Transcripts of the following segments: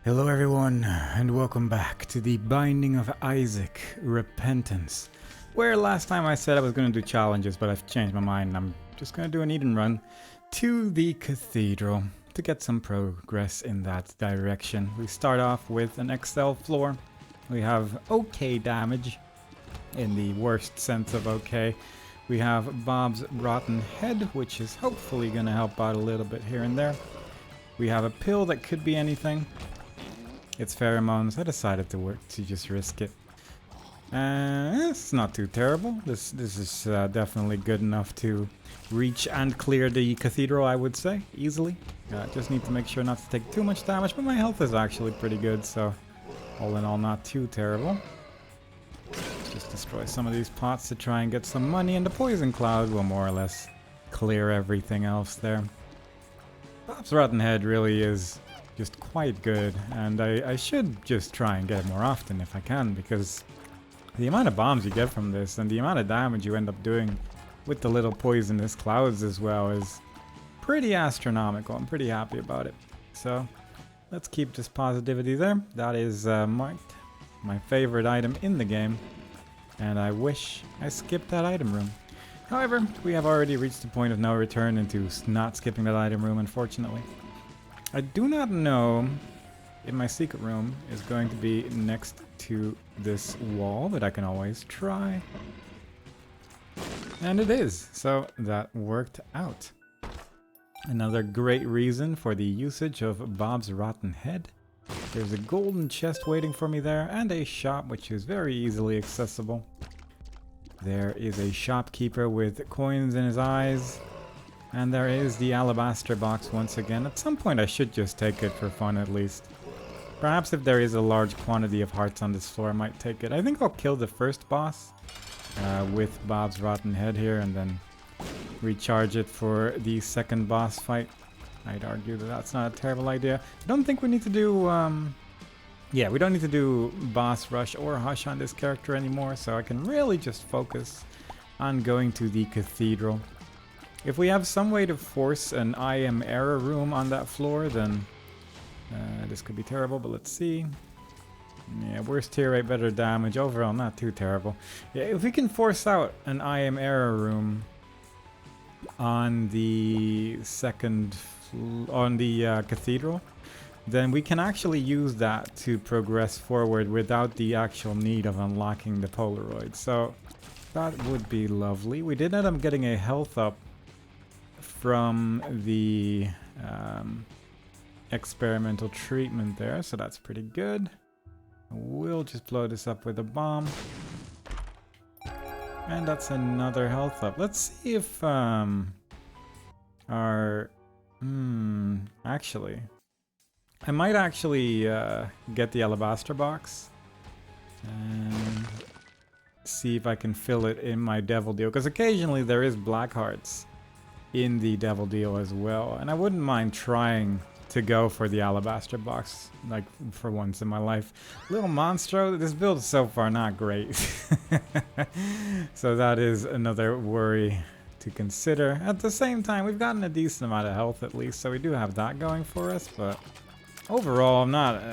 Hello everyone, and welcome back to the Binding of Isaac Repentance, where last time I said I was going to do challenges, but I've changed my mind and I'm just going to do an eat and run to the Cathedral to get some progress in that direction. We start off with an XL floor. We have okay damage, in the worst sense of okay. We have Bob's Rotten Head, which is hopefully going to help out a little bit here and there. We have a pill that could be anything. It's pheromones. I decided to just risk it. It's not too terrible. This is definitely good enough to reach and clear the cathedral, I would say, easily. Just need to make sure not to take too much damage, but my health is actually pretty good, so all in all, not too terrible. Just destroy some of these pots to try and get some money, and the poison cloud will more or less clear everything else there. Bob's Rotten Head really is just quite good, and I should just try and get it more often if I can, because the amount of bombs you get from this and the amount of damage you end up doing with the little poisonous clouds as well is pretty astronomical. I'm pretty happy about it. So let's keep this positivity there. That is marked my favorite item in the game, and I wish I skipped that item room. However, we have already reached the point of no return into not skipping that item room, unfortunately. I do not know if my secret room is going to be next to this wall, but I can always try. And it is, so that worked out. Another great reason for the usage of Bob's Rotten Head. There's a golden chest waiting for me there, and a shop which is very easily accessible. There is a shopkeeper with coins in his eyes. And there is the alabaster box once again. At some point I should just take it for fun at least. Perhaps if there is a large quantity of hearts on this floor I might take it. I think I'll kill the first boss with Bob's Rotten Head here and then recharge it for the second boss fight. I'd argue that that's not a terrible idea. I don't think we need to do... yeah, we don't need to do boss rush or hush on this character anymore, so I can really just focus on going to the cathedral. If we have some way to force an I am error room on that floor, then this could be terrible, but let's see. Yeah, worst tier rate, better damage. Overall, not too terrible. Yeah, if we can force out an I am error room on the cathedral, then we can actually use that to progress forward without the actual need of unlocking the Polaroid. So that would be lovely. We did end up getting a health up from the experimental treatment there, so that's pretty good. We'll just blow this up with a bomb. And that's another health up. Let's see if actually, I might actually get the alabaster box and see if I can fill it in my devil deal, because occasionally there is black hearts in the devil deal as well, and I wouldn't mind trying to go for the alabaster box, like for once in my life. Little Monstro, this build is so far not great. So that is another worry to consider. At the same time, we've gotten a decent amount of health at least, so we do have that going for us, but overall I'm not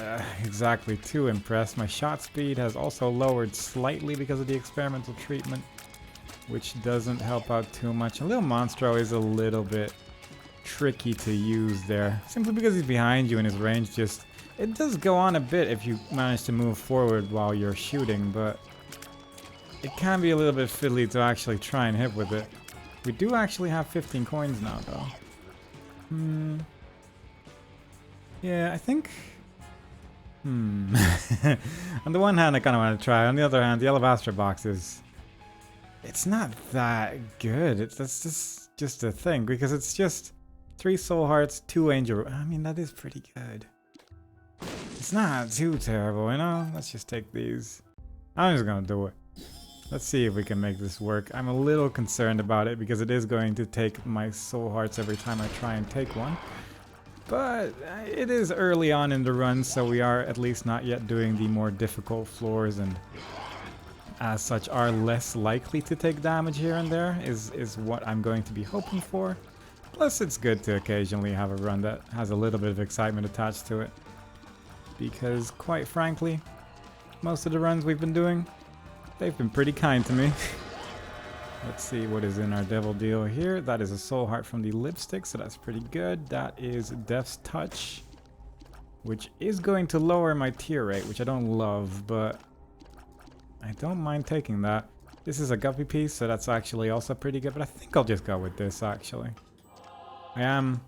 exactly too impressed. My shot speed has also lowered slightly because of the experimental treatment, which doesn't help out too much. A little Monstro is a little bit tricky to use there, simply because he's behind you and his range just... It does go on a bit if you manage to move forward while you're shooting, but it can be a little bit fiddly to actually try and hit with it. We do actually have 15 coins now, though. Yeah, I think... On the one hand, I kind of want to try. On the other hand, the alabaster box is... It's not that good. That's just a thing, because it's just 3 soul hearts, 2 angel. I mean, that is pretty good. It's not too terrible, you know? Let's just take these. I'm just gonna do it. Let's see if we can make this work. I'm a little concerned about it because it is going to take my soul hearts every time I try and take one. But it is early on in the run, so we are at least not yet doing the more difficult floors, and as such are less likely to take damage here and there, is what I'm going to be hoping for. Plus it's good to occasionally have a run that has a little bit of excitement attached to it. because quite frankly, most of the runs we've been doing, they've been pretty kind to me. Let's see what is in our devil deal here. That is a soul heart from the lipstick, so that's pretty good. That is Death's Touch, which is going to lower my tier rate, which I don't love, but I don't mind taking that. This is a guppy piece, so that's actually also pretty good, but I think I'll just go with this, actually. I am...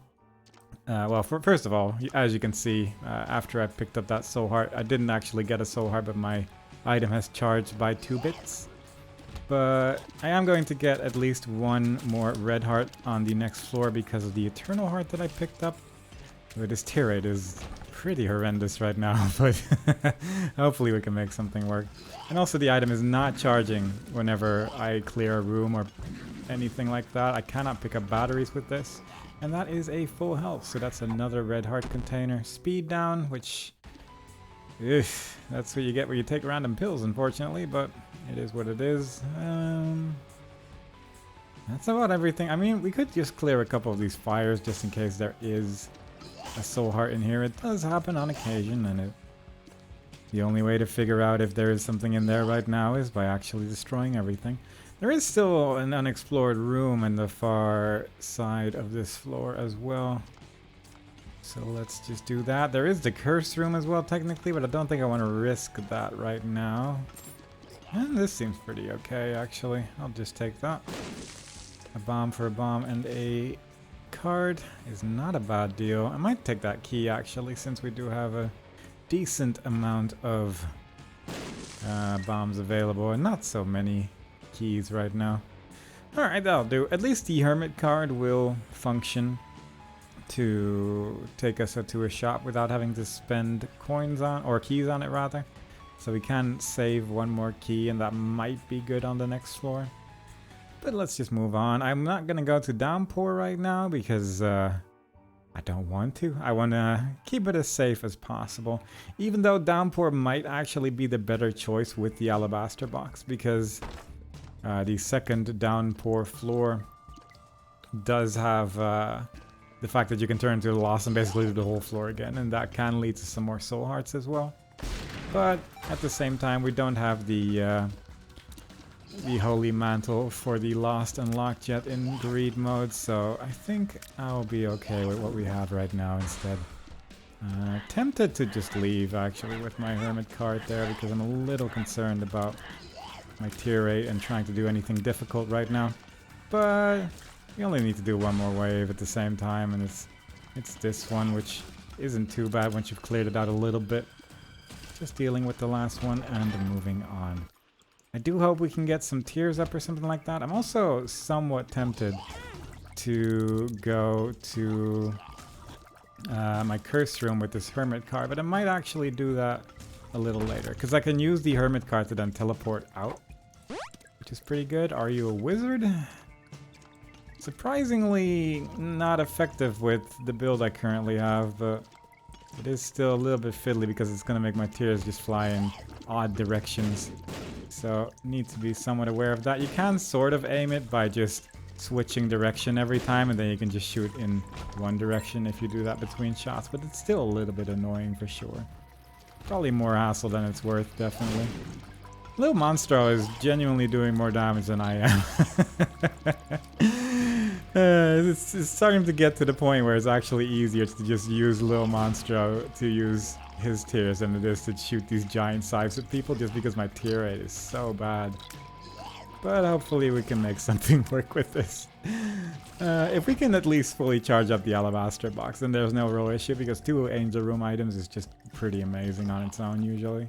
well, first of all, as you can see, after I picked up that soul heart, I didn't actually get a soul heart, but my item has charged by 2 bits. But I am going to get at least 1 more red heart on the next floor because of the eternal heart that I picked up. But this tier rate is pretty horrendous right now, but hopefully we can make something work. And also the item is not charging whenever I clear a room or anything like that. I cannot pick up batteries with this. And that is a full health, so that's another red heart container. Speed down, which... that's what you get when you take random pills, unfortunately, but it is what it is. That's about everything. I mean, we could just clear a couple of these fires just in case there is a soul heart in here. It does happen on occasion, and the only way to figure out if there is something in there right now is by actually destroying everything. There is still an unexplored room in the far side of this floor as well. So let's just do that. There is the curse room as well, technically, but I don't think I want to risk that right now. And this seems pretty okay, actually. I'll just take that. A bomb for a bomb and a card is not a bad deal. I might take that key, actually, since we do have a decent amount of bombs available and not so many keys right now. Alright, that'll do. At least the hermit card will function to take us to a shop without having to spend coins on, or keys on it rather. So we can save 1 more key, and that might be good on the next floor. But let's just move on. I'm not gonna go to downpour right now because I don't want to. I want to keep it as safe as possible, even though downpour might actually be the better choice with the alabaster box, because the second downpour floor does have the fact that you can turn into a loss and basically do the whole floor again, and that can lead to some more soul hearts as well. But at the same time, we don't have the holy mantle for the lost unlocked yet in greed mode, so I think I'll be okay with what we have right now instead. Tempted to just leave actually with my hermit card there because I'm a little concerned about my tier rate and trying to do anything difficult right now. But we only need to do 1 more wave at the same time, and it's this one, which isn't too bad once you've cleared it out a little bit. Just dealing with the last one and moving on. I do hope we can get some tiers up or something like that. I'm also somewhat tempted to go to my curse room with this hermit card, but I might actually do that a little later, because I can use the hermit card to then teleport out, which is pretty good. Are you a wizard? Surprisingly not effective with the build I currently have, but it is still a little bit fiddly because it's going to make my tiers just fly in odd directions. So need to be somewhat aware of that. You can sort of aim it by just switching direction every time, and then you can just shoot in one direction if you do that between shots, but it's still a little bit annoying for sure. Probably more hassle than it's worth, definitely. Little Monstro is genuinely doing more damage than I am. It's starting to get to the point where it's actually easier to just use Little Monstro to use his tiers than it is to shoot these giant scythes at people, just because my tier rate is so bad. But hopefully we can make something work with this. If we can at least fully charge up the alabaster box, then there's no real issue, because 2 angel room items is just pretty amazing on its own usually.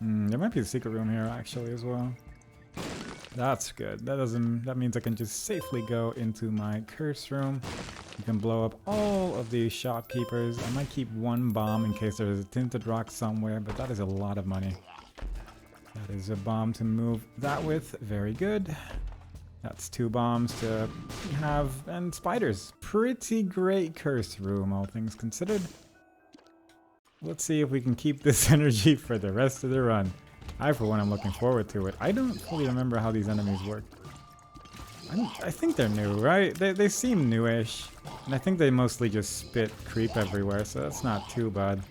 There might be a secret room here actually as well. That's good. That means I can just safely go into my curse room. You can blow up all of these shopkeepers. I might keep 1 bomb in case there's a tinted rock somewhere, but that is a lot of money. That is a bomb to move that with. Very good. That's 2 bombs to have, and spiders. Pretty great curse room, all things considered. Let's see if we can keep this energy for the rest of the run. I, for one, am looking forward to it. I don't fully remember how these enemies work. I think they're new, right? They seem newish. And I think they mostly just spit creep everywhere, so that's not too bad.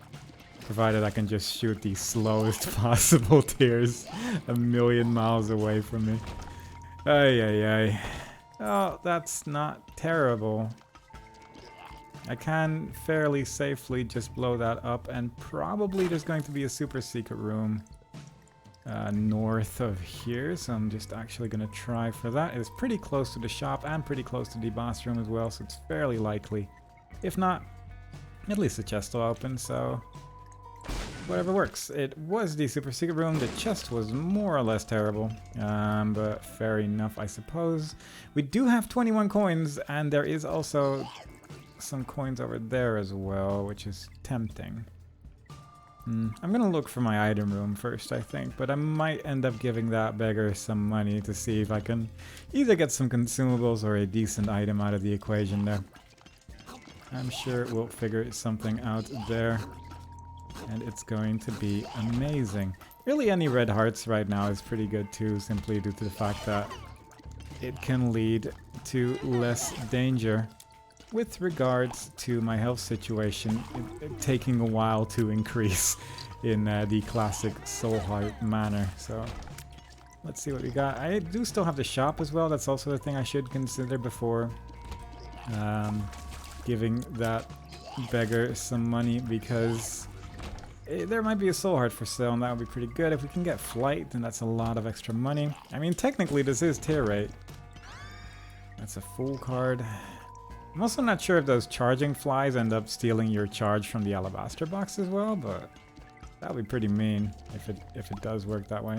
Provided I can just shoot the slowest possible tears a million miles away from me. Ay, ay, ay. Oh, that's not terrible. I can fairly safely just blow that up, and probably there's going to be a super secret room north of here, so I'm just actually going to try for that. It's pretty close to the shop and pretty close to the boss room as well, so it's fairly likely. If not, at least the chest will open, so whatever works. It was the super secret room. The chest was more or less terrible, but fair enough, I suppose. We do have 21 coins, and there is also some coins over there as well, which is tempting. I'm gonna look for my item room first, I think, but I might end up giving that beggar some money to see if I can either get some consumables or a decent item out of the equation there. I'm sure we'll figure something out there, and it's going to be amazing. Really, any red hearts right now is pretty good too, simply due to the fact that it can lead to less danger. With regards to my health situation, it taking a while to increase in the classic soul heart manner. So let's see what we got. I do still have the shop as well. That's also the thing I should consider before giving that beggar some money, because there might be a soul heart for sale, and that would be pretty good. If we can get flight, then that's a lot of extra money. I mean, technically this is tier rate. That's a full card. I'm also not sure if those charging flies end up stealing your charge from the alabaster box as well, but that would be pretty mean if it does work that way.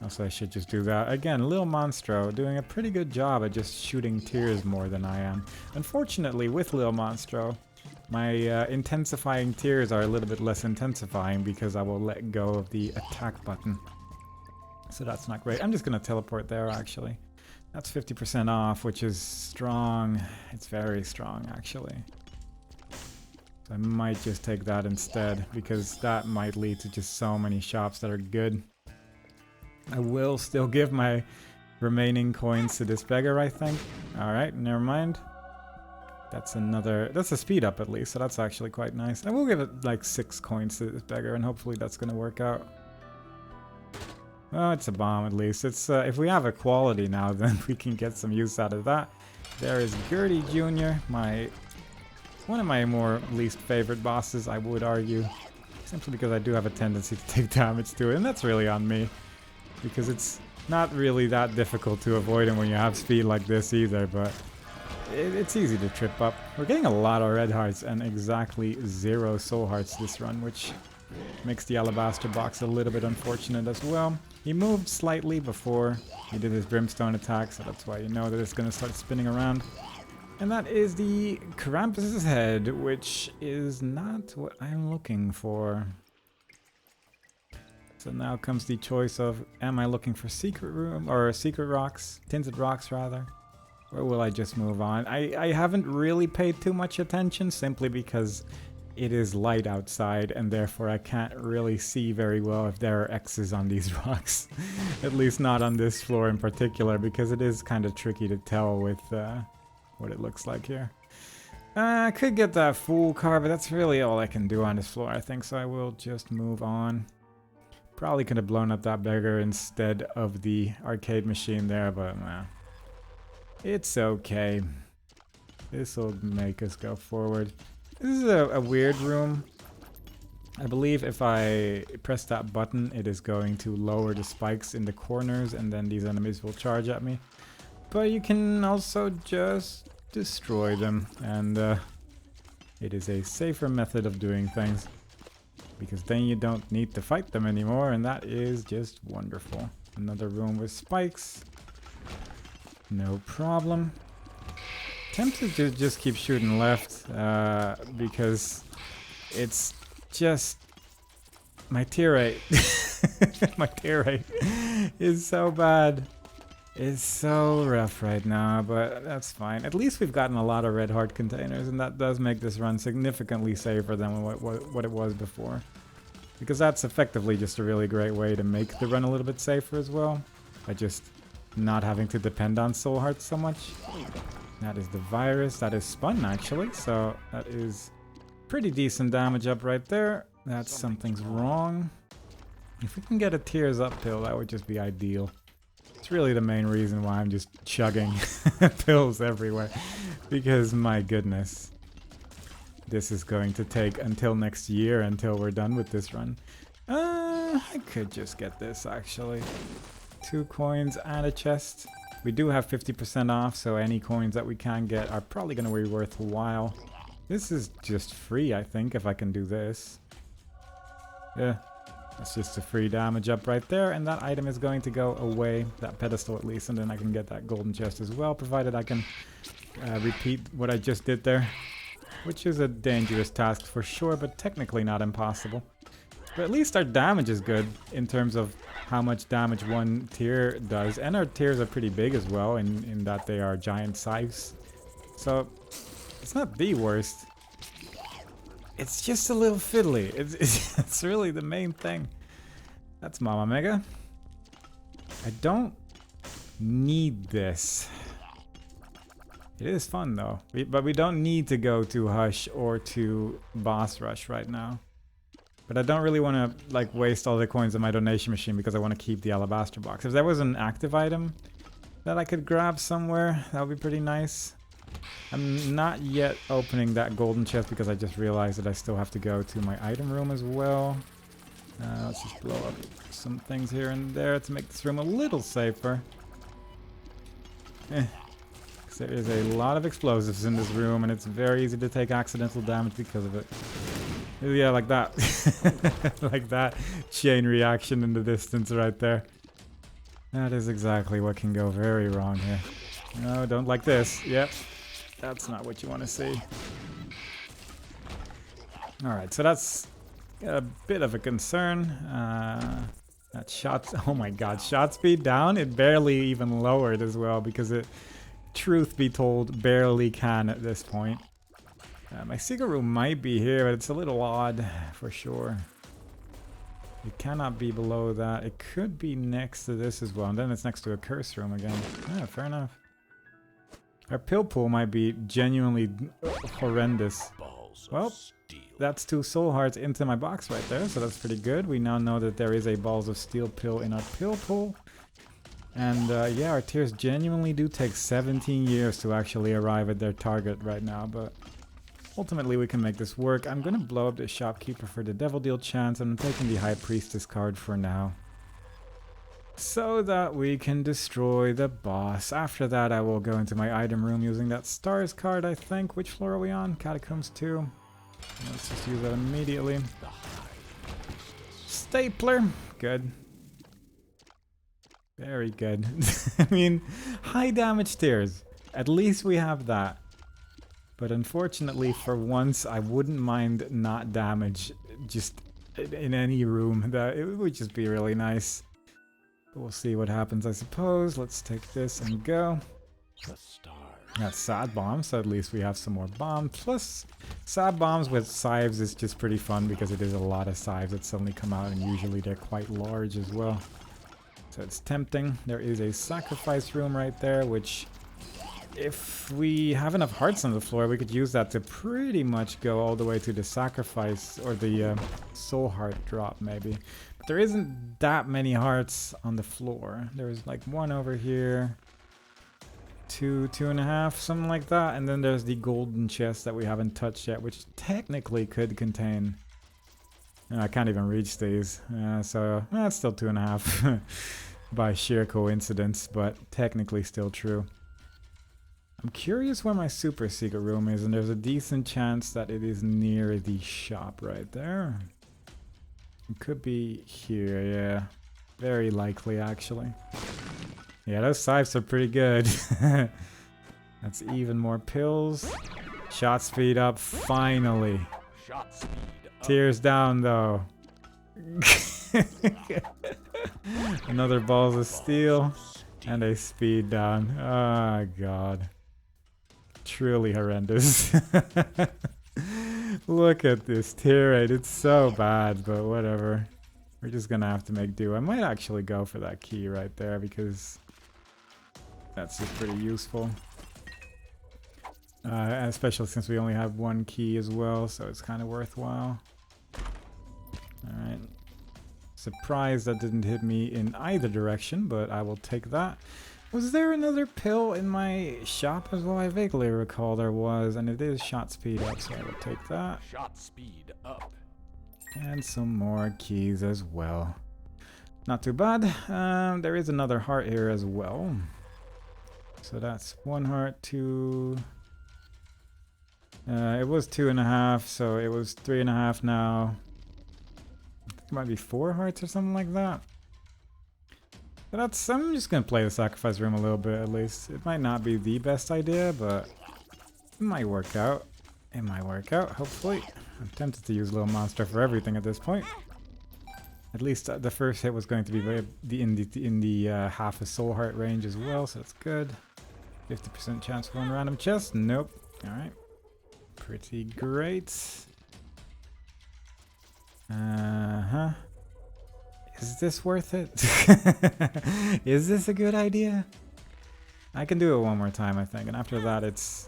Also, I should just do that. Again, Lil Monstro doing a pretty good job at just shooting tears more than I am. Unfortunately, with Lil Monstro, my intensifying tears are a little bit less intensifying because I will let go of the attack button. So that's not great. I'm just going to teleport there, actually. That's 50% off, which is strong. It's very strong, actually. So I might just take that instead, because that might lead to just so many shops that are good. I will still give my remaining coins to this beggar, I think. Alright, never mind. That's a speed up at least, so that's actually quite nice. I will give it like 6 coins to this beggar, and hopefully that's going to work out. Oh, it's a bomb at least. It's if we have equality now, then we can get some use out of that. There is Gertie Jr., one of my more least favorite bosses, I would argue. Simply because I do have a tendency to take damage to it, and that's really on me. Because it's not really that difficult to avoid him when you have speed like this either, but it's easy to trip up. We're getting a lot of red hearts and exactly 0 soul hearts this run, which makes the alabaster box a little bit unfortunate as well. He moved slightly before he did his brimstone attack, so that's why you know that it's going to start spinning around. And that is the Krampus's head, which is not what I'm looking for. So now comes the choice of, am I looking for secret room, or secret rocks, tinted rocks rather? Or will I just move on? I haven't really paid too much attention, simply because it is light outside, and therefore I can't really see very well if there are X's on these rocks. At least not on this floor in particular, because it is kind of tricky to tell with what it looks like here. I could get that full car, but that's really all I can do on this floor, I think, so I will just move on. Probably could have blown up that beggar instead of the arcade machine there, but nah. It's okay. This will make us go forward. This is a weird room. I believe if I press that button, it is going to lower the spikes in the corners, and then these enemies will charge at me. But you can also just destroy them, and it is a safer method of doing things, because then you don't need to fight them anymore, and that is just wonderful. Another room with spikes. No problem. Tempted to just keep shooting left, because it's just my tear rate. My tear rate is so bad. It's so rough right now, but that's fine. At least we've gotten a lot of red heart containers, and that does make this run significantly safer than what it was before. Because that's effectively just a really great way to make the run a little bit safer as well, by just not having to depend on soul hearts so much. That is the virus. That is spun, actually, so that is Pretty decent damage up right there. That's something's wrong. If we can get a tears up pill, that would just be ideal. It's really the main reason why I'm just chugging pills everywhere. Because my goodness. This is going to take until next year until we're done with this run. I could just get this actually. 2 coins and a chest. We do have 50% off, so any coins that we can get are probably going to be worthwhile. This is just free, I think, if I can do this. Yeah, that's just a free damage up right there, and that item is going to go away, that pedestal at least, and then I can get that golden chest as well, provided I can repeat what I just did there. Which is a dangerous task for sure, but technically not impossible. But at least our damage is good in terms of how much damage one tier does. And our tiers are pretty big as well in that they are giant size. So it's not the worst. It's just a little fiddly. It's really the main thing. That's Mama Mega. I don't need this. It is fun though, but we don't need to go to Hush or to Boss Rush right now. But I don't really want to like waste all the coins on my donation machine because I want to keep the alabaster box. If there was an active item that I could grab somewhere, that would be pretty nice. I'm not yet opening that golden chest because I just realized that I still have to go to my item room as well. Let's just blow up some things here and there to make this room a little safer. There is a lot of explosives in this room, and it's very easy to take accidental damage because of it. Yeah, like that. Like that chain reaction in the distance right there. That is exactly what can go very wrong here. No, don't like this. Yep. That's not what you want to see. Alright, so that's a bit of a concern. That shot... Oh my god, shot speed down? It barely even lowered as well because it... Truth be told, barely can at this point. My secret room might be here, but it's a little odd for sure. It cannot be below that. It could be next to this as well, and then it's next to a curse room again. Yeah, fair enough. Our pill pool might be genuinely horrendous. Well, that's 2 soul hearts into my box right there, so that's pretty good. We now know that there is a balls of steel pill in our pill pool. And yeah, our tiers genuinely do take 17 years to actually arrive at their target right now, but ultimately we can make this work. I'm gonna blow up the shopkeeper for the devil deal chance, and I'm taking the high priestess card for now, so that we can destroy the boss. After that I will go into my item room using that stars card, I think. Which floor are we on? Catacombs 2. Let's just use that immediately. Stapler. Good. Very good. I mean, high damage tiers. At least we have that. But unfortunately, for once, I wouldn't mind not damage just in any room. That it would just be really nice. We'll see what happens, I suppose. Let's take this and go. That's sad bombs, so at least we have some more bombs. Plus, sad bombs with scythes is just pretty fun because it is a lot of scythes that suddenly come out, and usually they're quite large as well. So it's tempting. There is a sacrifice room right there, which if we have enough hearts on the floor, we could use that to pretty much go all the way to the sacrifice or the soul heart drop maybe. But there isn't that many hearts on the floor. There's like 1 over here, 2, 2.5, something like that. And then there's the golden chest that we haven't touched yet, which technically could contain... I can't even reach these, so it's still 2.5 by sheer coincidence, but technically still true. I'm curious where my super secret room is, and there's a decent chance that it is near the shop right there. It could be here, yeah. Very likely, actually. Yeah, those scythes are pretty good. That's even more pills. Shot speed up, finally. Shot speed. Tears down though. Another balls of steel and a speed down. Oh god. Truly horrendous. Look at this tear rate. It's so bad, but whatever. We're just gonna have to make do. I might actually go for that key right there because that's just pretty useful. Especially since we only have one key as well, so it's kind of worthwhile. Alright. Surprised that didn't hit me in either direction, but I will take that. Was there another pill in my shop as well? I vaguely recall there was, and it is shot speed up, so I will take that. Shot speed up. And some more keys as well. Not too bad. There is another heart here as well. So that's 1 heart, 2... it was 2.5, so it was 3.5 now. I think it might be 4 hearts or something like that. But that's, I'm just gonna play the sacrifice room a little bit at least. It might not be the best idea, but it might work out. It might work out, hopefully. I'm tempted to use Little Monster for everything at this point. At least the first hit was going to be in the half a soul heart range as well, so that's good. 50% chance for one random chest? Nope. Alright. Pretty great. Uh-huh. Is this worth it? Is this a good idea? I can do it one more time, I think, and after that it's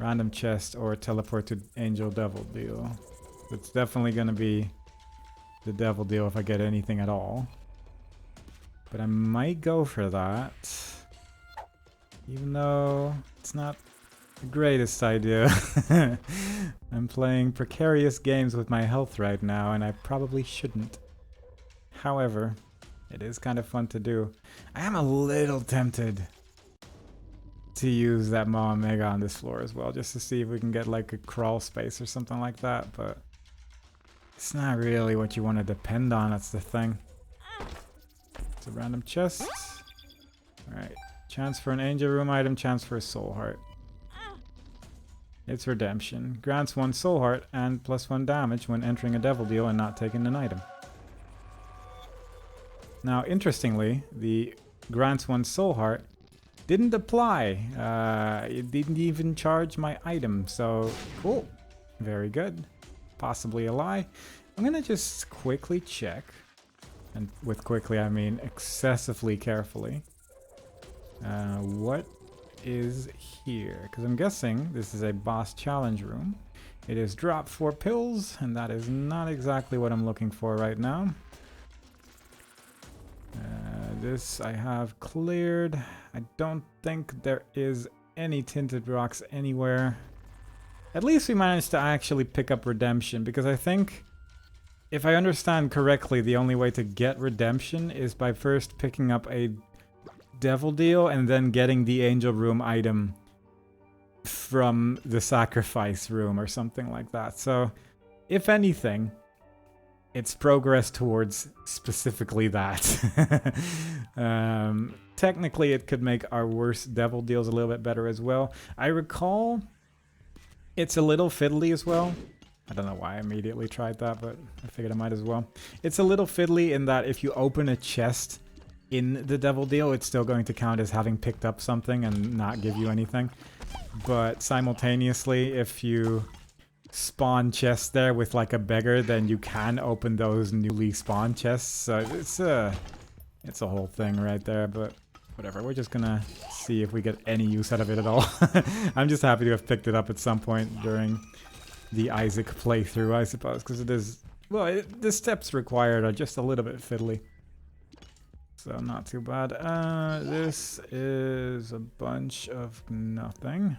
random chest or teleport to Angel Devil deal. It's definitely gonna be the Devil deal if I get anything at all. But I might go for that. Even though it's not the greatest idea. I'm playing precarious games with my health right now, and I probably shouldn't. However, it is kind of fun to do. I am a little tempted to use that Maw Omega on this floor as well, just to see if we can get like a crawl space or something like that, but it's not really what you want to depend on, that's the thing. It's a random chest. Alright, chance for an Angel Room item, chance for a Soul Heart. It's Redemption. Grants 1 Soul Heart and +1 damage when entering a Devil deal and not taking an item. Now, interestingly, the grants 1 Soul Heart didn't apply. It didn't even charge my item, so cool. Very good. Possibly a lie. I'm gonna just quickly check, and with quickly I mean excessively carefully. What is here? Because I'm guessing this is a boss challenge room. It is drop 4 pills, and that is not exactly what I'm looking for right now. This I have cleared. I don't think there is any tinted rocks anywhere. At least we managed to actually pick up Redemption, because I think, if I understand correctly, the only way to get Redemption is by first picking up a Devil deal and then getting the Angel Room item from the Sacrifice Room or something like that. So, if anything, it's progress towards specifically that. Technically, it could make our worst Devil deals a little bit better as well. I recall it's a little fiddly as well. I don't know why I immediately tried that, but I figured I might as well. It's a little fiddly in that if you open a chest in the Devil deal, it's still going to count as having picked up something and not give you anything. But simultaneously, if you spawn chests there with like a beggar, then you can open those newly spawned chests. So it's a whole thing right there, but whatever. We're just gonna see if we get any use out of it at all. I'm just happy to have picked it up at some point during the Isaac playthrough, I suppose, because it is, well, the steps required are just a little bit fiddly. So not too bad. This is a bunch of nothing.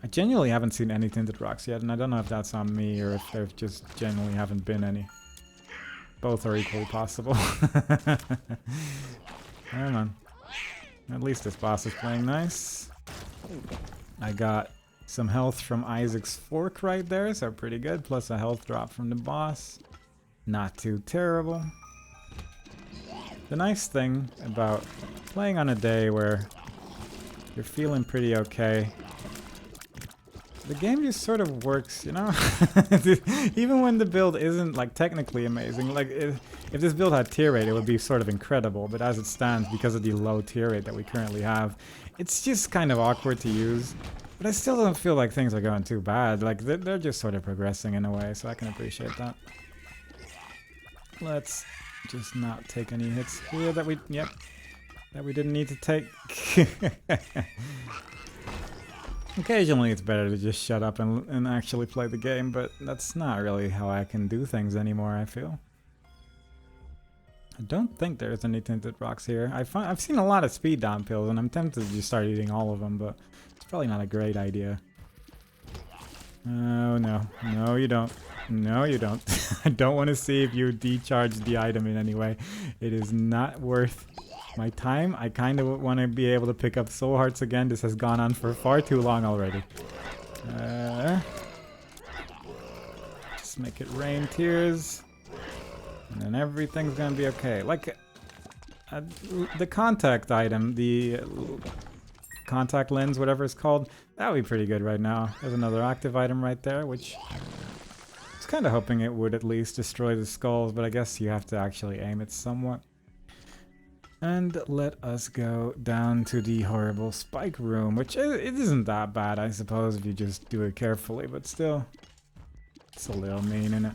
I genuinely haven't seen any tinted rocks yet, and I don't know if that's on me or if there just genuinely haven't been any. Both are equally possible. Come on. At least this boss is playing nice. I got some health from Isaac's fork right there, so pretty good. Plus a health drop from the boss. Not too terrible. The nice thing about playing on a day where you're feeling pretty okay, the game just sort of works, you know? Even when the build isn't, like, technically amazing. Like, if this build had tier rate, it would be sort of incredible. But as it stands, because of the low tier rate that we currently have, it's just kind of awkward to use. But I still don't feel like things are going too bad. Like, they're just sort of progressing in a way, so I can appreciate that. Let's just not take any hits here that we, yep, that we didn't need to take. Occasionally it's better to just shut up and actually play the game, but that's not really how I can do things anymore, I feel. I don't think there's any tinted rocks here. I've seen a lot of speed down pills, and I'm tempted to just start eating all of them, but it's probably not a great idea. Oh no. No you don't. No you don't. I don't want to see if you decharge the item in any way. It is not worth my time. I kind of want to be able to pick up soul hearts again. This has gone on for far too long already. Just make it rain tears. And then everything's gonna be okay. Like, the contact item, the contact lens, whatever it's called, that would be pretty good right now. There's another active item right there, which I was kind of hoping it would at least destroy the skulls, but I guess you have to actually aim it somewhat. And let us go down to the horrible spike room, which it isn't that bad, I suppose, if you just do it carefully, but still, it's a little mean, isn't it?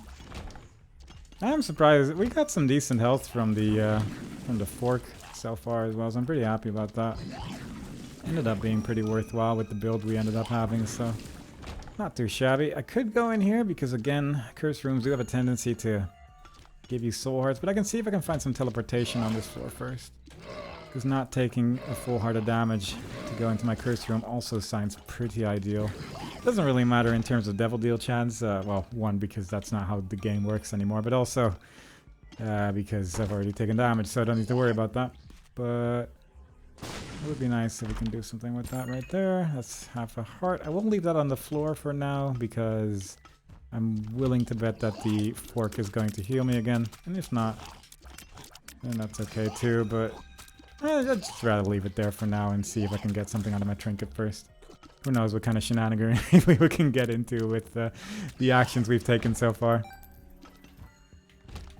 I'm surprised. We got some decent health from the fork so far as well, so I'm pretty happy about that. Ended up being pretty worthwhile with the build we ended up having, so not too shabby. I could go in here because, again, curse rooms do have a tendency to give you soul hearts, but I can see if I can find some teleportation on this floor first. Because not taking a full heart of damage to go into my curse room also sounds pretty ideal. Doesn't really matter in terms of devil deal chance. Well, one, because that's not how the game works anymore, but also because I've already taken damage, so I don't need to worry about that. But it would be nice if we can do something with that right there. That's half a heart. I will leave that on the floor for now because I'm willing to bet that the fork is going to heal me again. And if not, then that's okay too, but I'd just rather leave it there for now and see if I can get something out of my trinket first. Who knows what kind of shenanigan we can get into with the actions we've taken so far.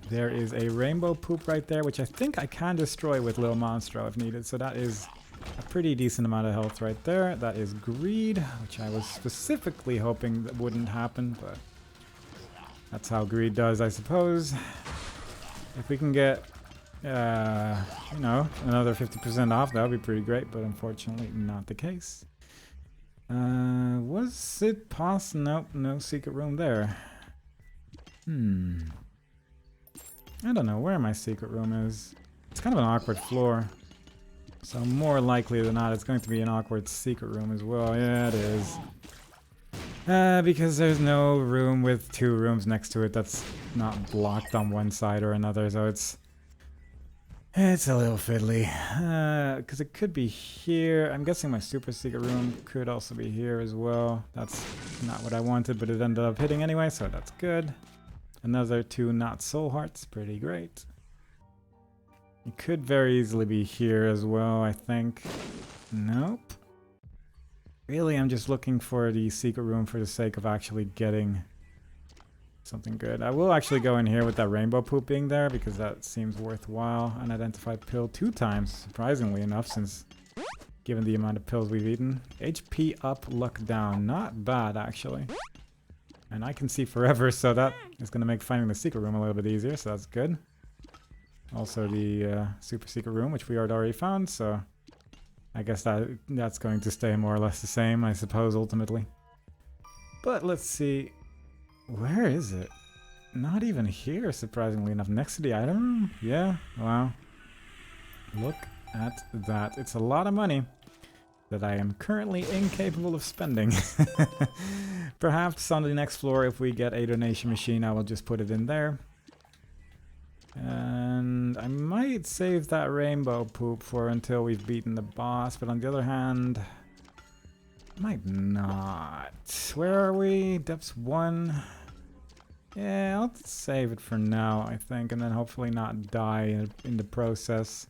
There is a rainbow poop right there, which I think I can destroy with Lil Monstro if needed. So that is a pretty decent amount of health right there. That is greed, which I was specifically hoping that wouldn't happen, but that's how greed does, I suppose. If we can get, you know, another 50% off, that would be pretty great, but unfortunately not the case. Was it possible? Nope, no secret room there. I don't know where my secret room is. It's kind of an awkward floor. So more likely than not, it's going to be an awkward secret room as well. Yeah, it is. Because there's no room with two rooms next to it that's not blocked on one side or another, so it's a little fiddly. Because it could be here. I'm guessing my super secret room could also be here as well. That's not what I wanted, but it ended up hitting anyway, so that's good. Another 2 not soul hearts, pretty great. It could very easily be here as well, I think. Nope. Really, I'm just looking for the secret room for the sake of actually getting something good. I will actually go in here with that rainbow poop being there because that seems worthwhile. Unidentified pill 2 times, surprisingly enough, since given the amount of pills we've eaten. HP up, luck down. Not bad, actually. And I can see forever, so that is going to make finding the secret room a little bit easier, so that's good. Also the super secret room, which we had already found, so I guess that's going to stay more or less the same, I suppose, ultimately. But let's see. Where is it? Not even here, surprisingly enough. Next to the item room? Yeah, wow. Look at that. It's a lot of money that I am currently incapable of spending. Perhaps on the next floor, if we get a donation machine, I will just put it in there. And I might save that rainbow poop for until we've beaten the boss, but on the other hand, I might not. Where are we? Depths 1. Yeah, I'll save it for now, I think, and then hopefully not die in the process.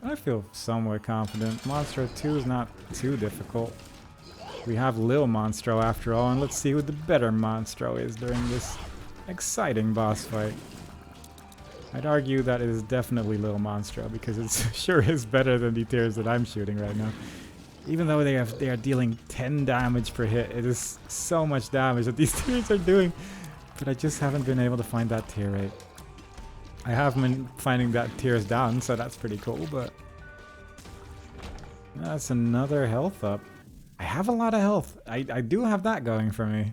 I feel somewhat confident. Monstro 2 is not too difficult. We have Lil Monstro after all, and let's see who the better Monstro is during this exciting boss fight. I'd argue that it is definitely Lil Monstro because it sure is better than the tiers that I'm shooting right now. Even though they are dealing 10 damage per hit, it is so much damage that these tiers are doing. But I just haven't been able to find that tier rate. I have been finding that tiers down, so that's pretty cool, but that's another health up. I have a lot of health. I do have that going for me.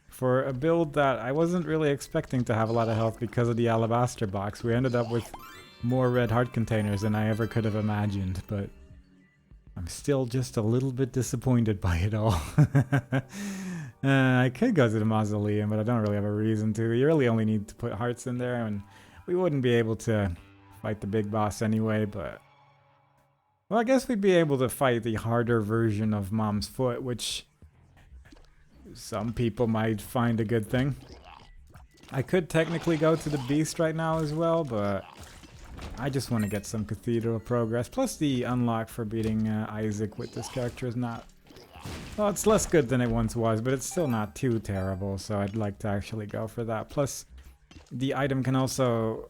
For a build that I wasn't really expecting to have a lot of health because of the alabaster box, we ended up with more red heart containers than I ever could have imagined, but I'm still just a little bit disappointed by it all. I could go to the mausoleum, but I don't really have a reason to. You really only need to put hearts in there, and we wouldn't be able to fight the big boss anyway, but... Well, I guess we'd be able to fight the harder version of Mom's Foot, which some people might find a good thing. I could technically go to the Beast right now as well, but I just want to get some Cathedral progress. Plus the unlock for beating Isaac with this character is not... Well, it's less good than it once was, but it's still not too terrible, so I'd like to actually go for that. Plus, the item can also,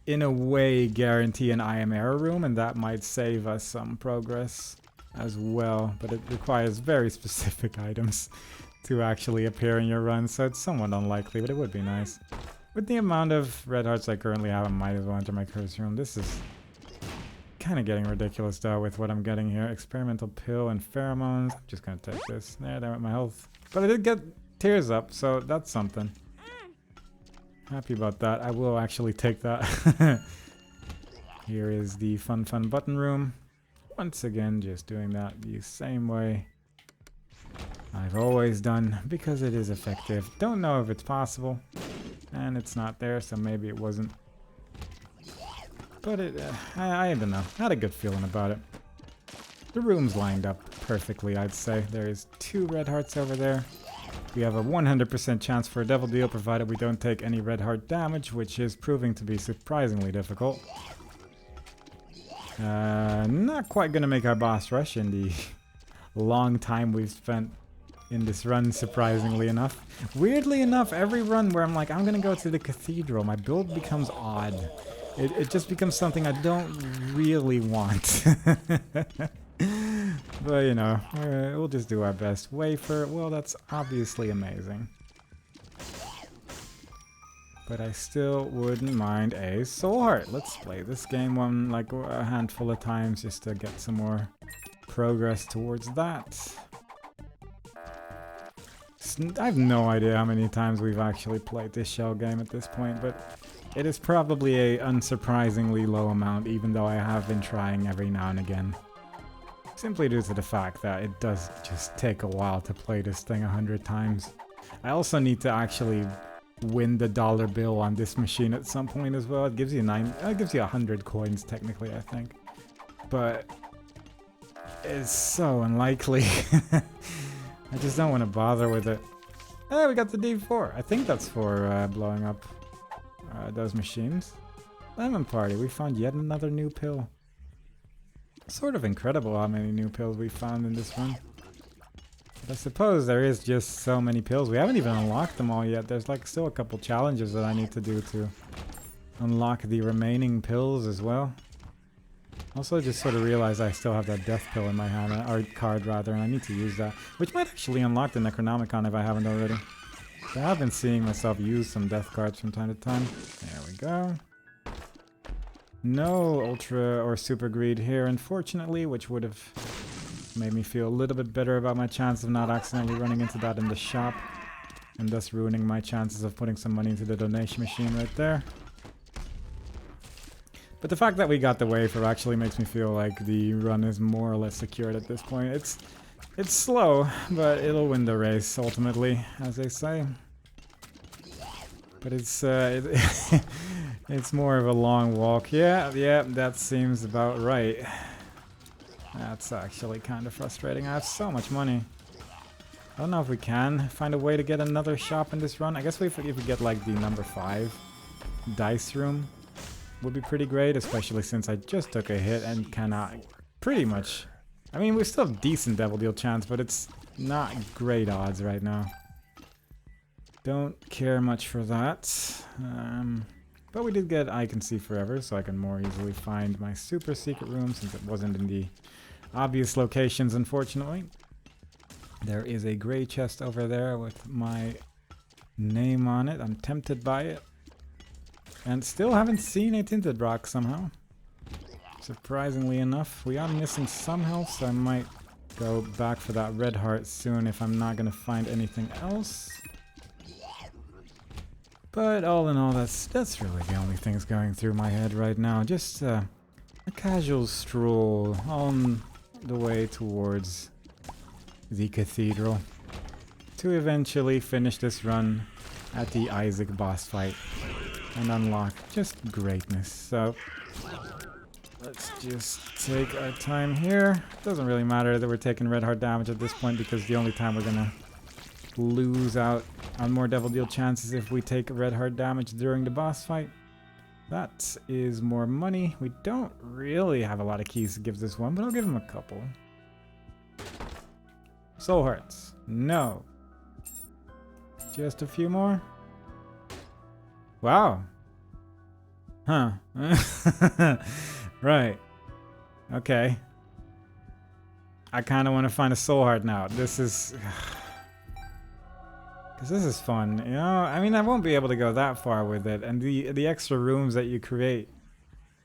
in a way, guarantee an I am error room, and that might save us some progress as well, but it requires very specific items to actually appear in your run, so it's somewhat unlikely, but it would be nice. With the amount of red hearts I currently have, I might as well enter my curse room. This is kind of getting ridiculous though with what I'm getting here. Experimental pill and pheromones. I'm just gonna take this. There went my health. But I did get tears up, so that's something. Happy about that. I will actually take that. Here is the fun button room. Once again, just doing that the same way I've always done, because it is effective. Don't know if it's possible, and it's not there, so maybe it wasn't. But it, I don't know. I had a good feeling about it. The room's lined up perfectly, I'd say. There is 2 red hearts over there. We have a 100% chance for a devil deal, provided we don't take any red heart damage, which is proving to be surprisingly difficult. Not quite gonna make our boss rush in the long time we've spent in this run, surprisingly enough. Weirdly enough, every run where I'm like, I'm gonna go to the Cathedral, my build becomes odd. It just becomes something I don't really want. But, you know, we'll just do our best. Wafer, well, that's obviously amazing. But I still wouldn't mind a soul heart. Let's play this game one like a handful of times just to get some more progress towards that. I have no idea how many times we've actually played this shell game at this point, but it is probably a unsurprisingly low amount, even though I have been trying every now and again. Simply due to the fact that it does just take a while to play this thing 100 times. I also need to actually win the dollar bill on this machine at some point as well. It gives you 100 coins technically, I think. But it's so unlikely. I just don't want to bother with it. Hey, we got the D4. I think that's for blowing up those machines. Lemon Party, we found yet another new pill. Sort of incredible how many new pills we found in this run. But I suppose there is just so many pills. We haven't even unlocked them all yet. There's like still a couple challenges that I need to do to unlock the remaining pills as well. Also just sort of realized I still have that death pill in my hand, or card rather, and I need to use that. Which might actually unlock the Necronomicon if I haven't already. So I have been seeing myself use some death cards from time to time. There we go. No Ultra or Super Greed here, unfortunately, which would have made me feel a little bit better about my chance of not accidentally running into that in the shop, and thus ruining my chances of putting some money into the donation machine right there. But the fact that we got the wafer actually makes me feel like the run is more or less secured at this point. It's slow, but it'll win the race ultimately, as they say. But it's it's more of a long walk. Yeah, that seems about right. That's actually kind of frustrating. I have so much money. I don't know if we can find a way to get another shop in this run. I guess if we get like the number 5 dice room would be pretty great, especially since I just took a hit and cannot pretty much... I mean, we still have decent devil deal chance, but it's not great odds right now. Don't care much for that. But we did get I Can See Forever, so I can more easily find my super secret room since it wasn't in the obvious locations, unfortunately. There is a gray chest over there with my name on it. I'm tempted by it. And still haven't seen a tinted rock somehow. Surprisingly enough, we are missing some health, so I might go back for that red heart soon if I'm not gonna find anything else. But all in all, that's really the only things going through my head right now. Just a casual stroll on the way towards the Cathedral to eventually finish this run at the Isaac boss fight and unlock just greatness. So let's just take our time here. Doesn't really matter that we're taking red heart damage at this point, because the only time we're gonna lose out on more devil deal chances if we take red heart damage during the boss fight. That is more money. We don't really have a lot of keys to give this one, but I'll give him a couple. Soul hearts. No. Just a few more. Wow. Huh. Right. Okay. I kind of want to find a soul heart now. This is... Because this is fun, you know? I mean, I won't be able to go that far with it. And the extra rooms that you create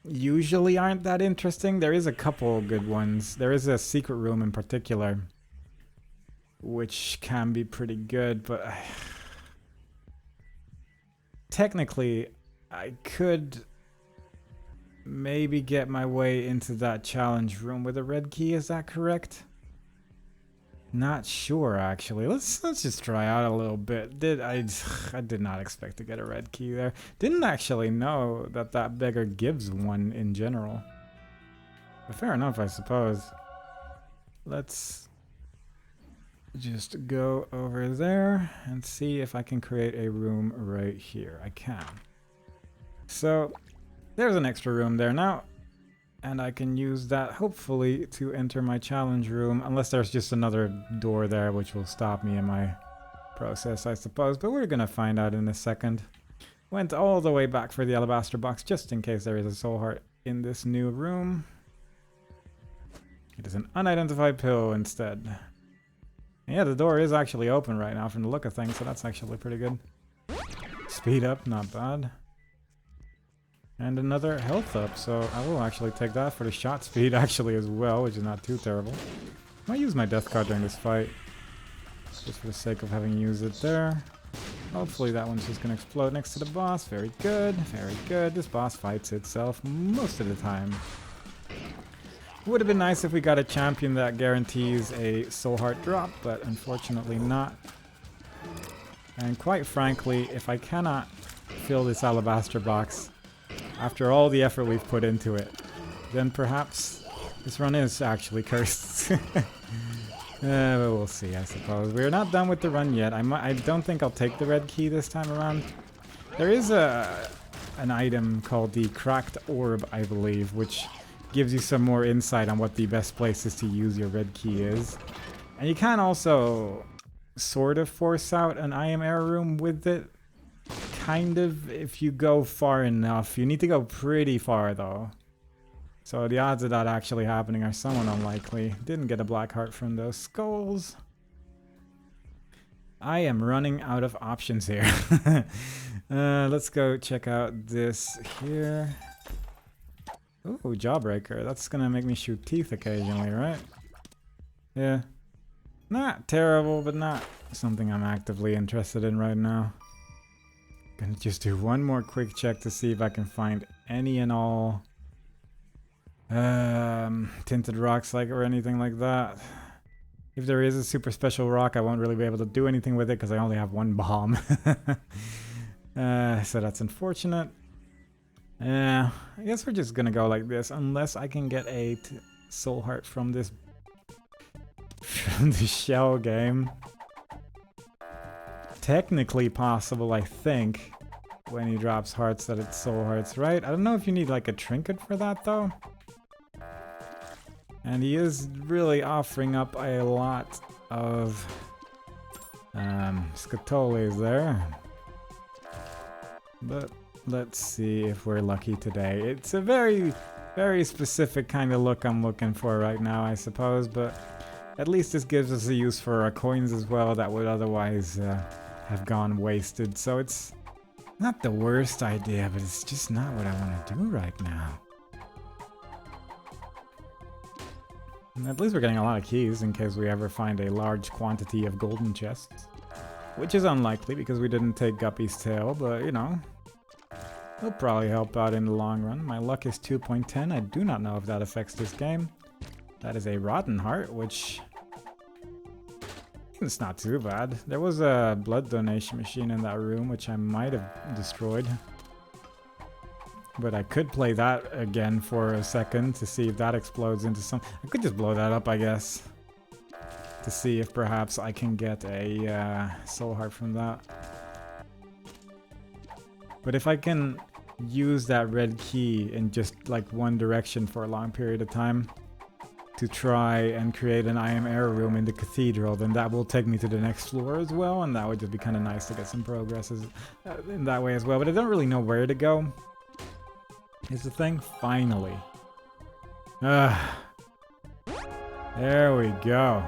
usually aren't that interesting. There is a couple good ones. There is a secret room in particular, which can be pretty good, but... Technically, I could maybe get my way into that challenge room with a red key. Is that correct? Not sure, actually. Let's just try out a little bit. I did not expect to get a red key there. Didn't actually know that that beggar gives one in general. But fair enough, I suppose. Let's just go over there and see if I can create a room right here. I can. So there's an extra room there now. And I can use that, hopefully, to enter my challenge room. Unless there's just another door there, which will stop me in my process, I suppose. But we're going to find out in a second. Went all the way back for the alabaster box, just in case there is a soul heart in this new room. It is an unidentified pill instead. And yeah, the door is actually open right now from the look of things, so that's actually pretty good. Speed up, not bad. And another health up, so I will actually take that for the shot speed actually as well, which is not too terrible. I might use my death card during this fight, just for the sake of having used it there. Hopefully that one's just going to explode next to the boss. Very good, very good. This boss fights itself most of the time. Would have been nice if we got a champion that guarantees a soul heart drop, but unfortunately not. And quite frankly, if I cannot fill this alabaster box after all the effort we've put into it, then perhaps this run is actually cursed. We'll see, I suppose. We're not done with the run yet. I don't think I'll take the red key this time around. There is an item called the Cracked Orb, I believe, which gives you some more insight on what the best places to use your red key is. And you can also sort of force out an I am error room with it. Kind of, if you go far enough. You need to go pretty far though. So the odds of that actually happening are somewhat unlikely. Didn't get a black heart from those skulls. I am running out of options here. Let's go check out this here. Ooh, Jawbreaker. That's gonna make me shoot teeth occasionally, right? Yeah. Not terrible, but not something I'm actively interested in right now. Gonna just do one more quick check to see if I can find any and all tinted rocks or anything like that. If there is a super special rock, I won't really be able to do anything with it because I only have one bomb. So that's unfortunate. Yeah, I guess we're just gonna go like this unless I can get a soul heart from this from the shell game. Technically possible, I think, when he drops hearts that it's soul hearts, right? I don't know if you need like a trinket for that though. And he is really offering up a lot of scatoles there. But let's see if we're lucky today. It's a very, very specific kind of look I'm looking for right now, I suppose, but at least this gives us a use for our coins as well that would otherwise have gone wasted. So it's not the worst idea, but it's just not what I want to do right now. And at least we're getting a lot of keys in case we ever find a large quantity of golden chests. Which is unlikely because we didn't take Guppy's tail, but you know, it'll probably help out in the long run. My luck is 2.10. I do not know if that affects this game. That is a rotten heart, which it's not too bad. There was a blood donation machine in that room, which I might have destroyed. But I could play that again for a second to see if that explodes into some... I could just blow that up, I guess. To see if perhaps I can get a soul heart from that. But if I can use that red key in just like one direction for a long period of time to try and create an I am error room in the cathedral, then that will take me to the next floor as well, and that would just be kind of nice to get some progress in that way as well. But I don't really know where to go. Is the thing? Finally. There we go.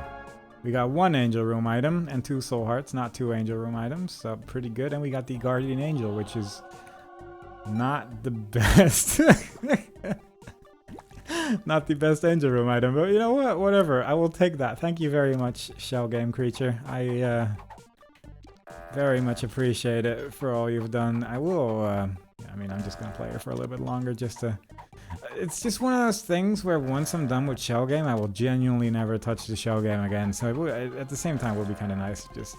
We got one angel room item and 2 soul hearts, not 2 angel room items, so pretty good. And we got the guardian angel, which is not the best. Not the best angel room item, but you know what? Whatever. I will take that. Thank you very much, Shell Game Creature. I very much appreciate it for all you've done. I will, I mean, I'm just gonna play it for a little bit longer just to... It's just one of those things where once I'm done with Shell Game, I will genuinely never touch the Shell Game again. So at the same time, it would be kind of nice to just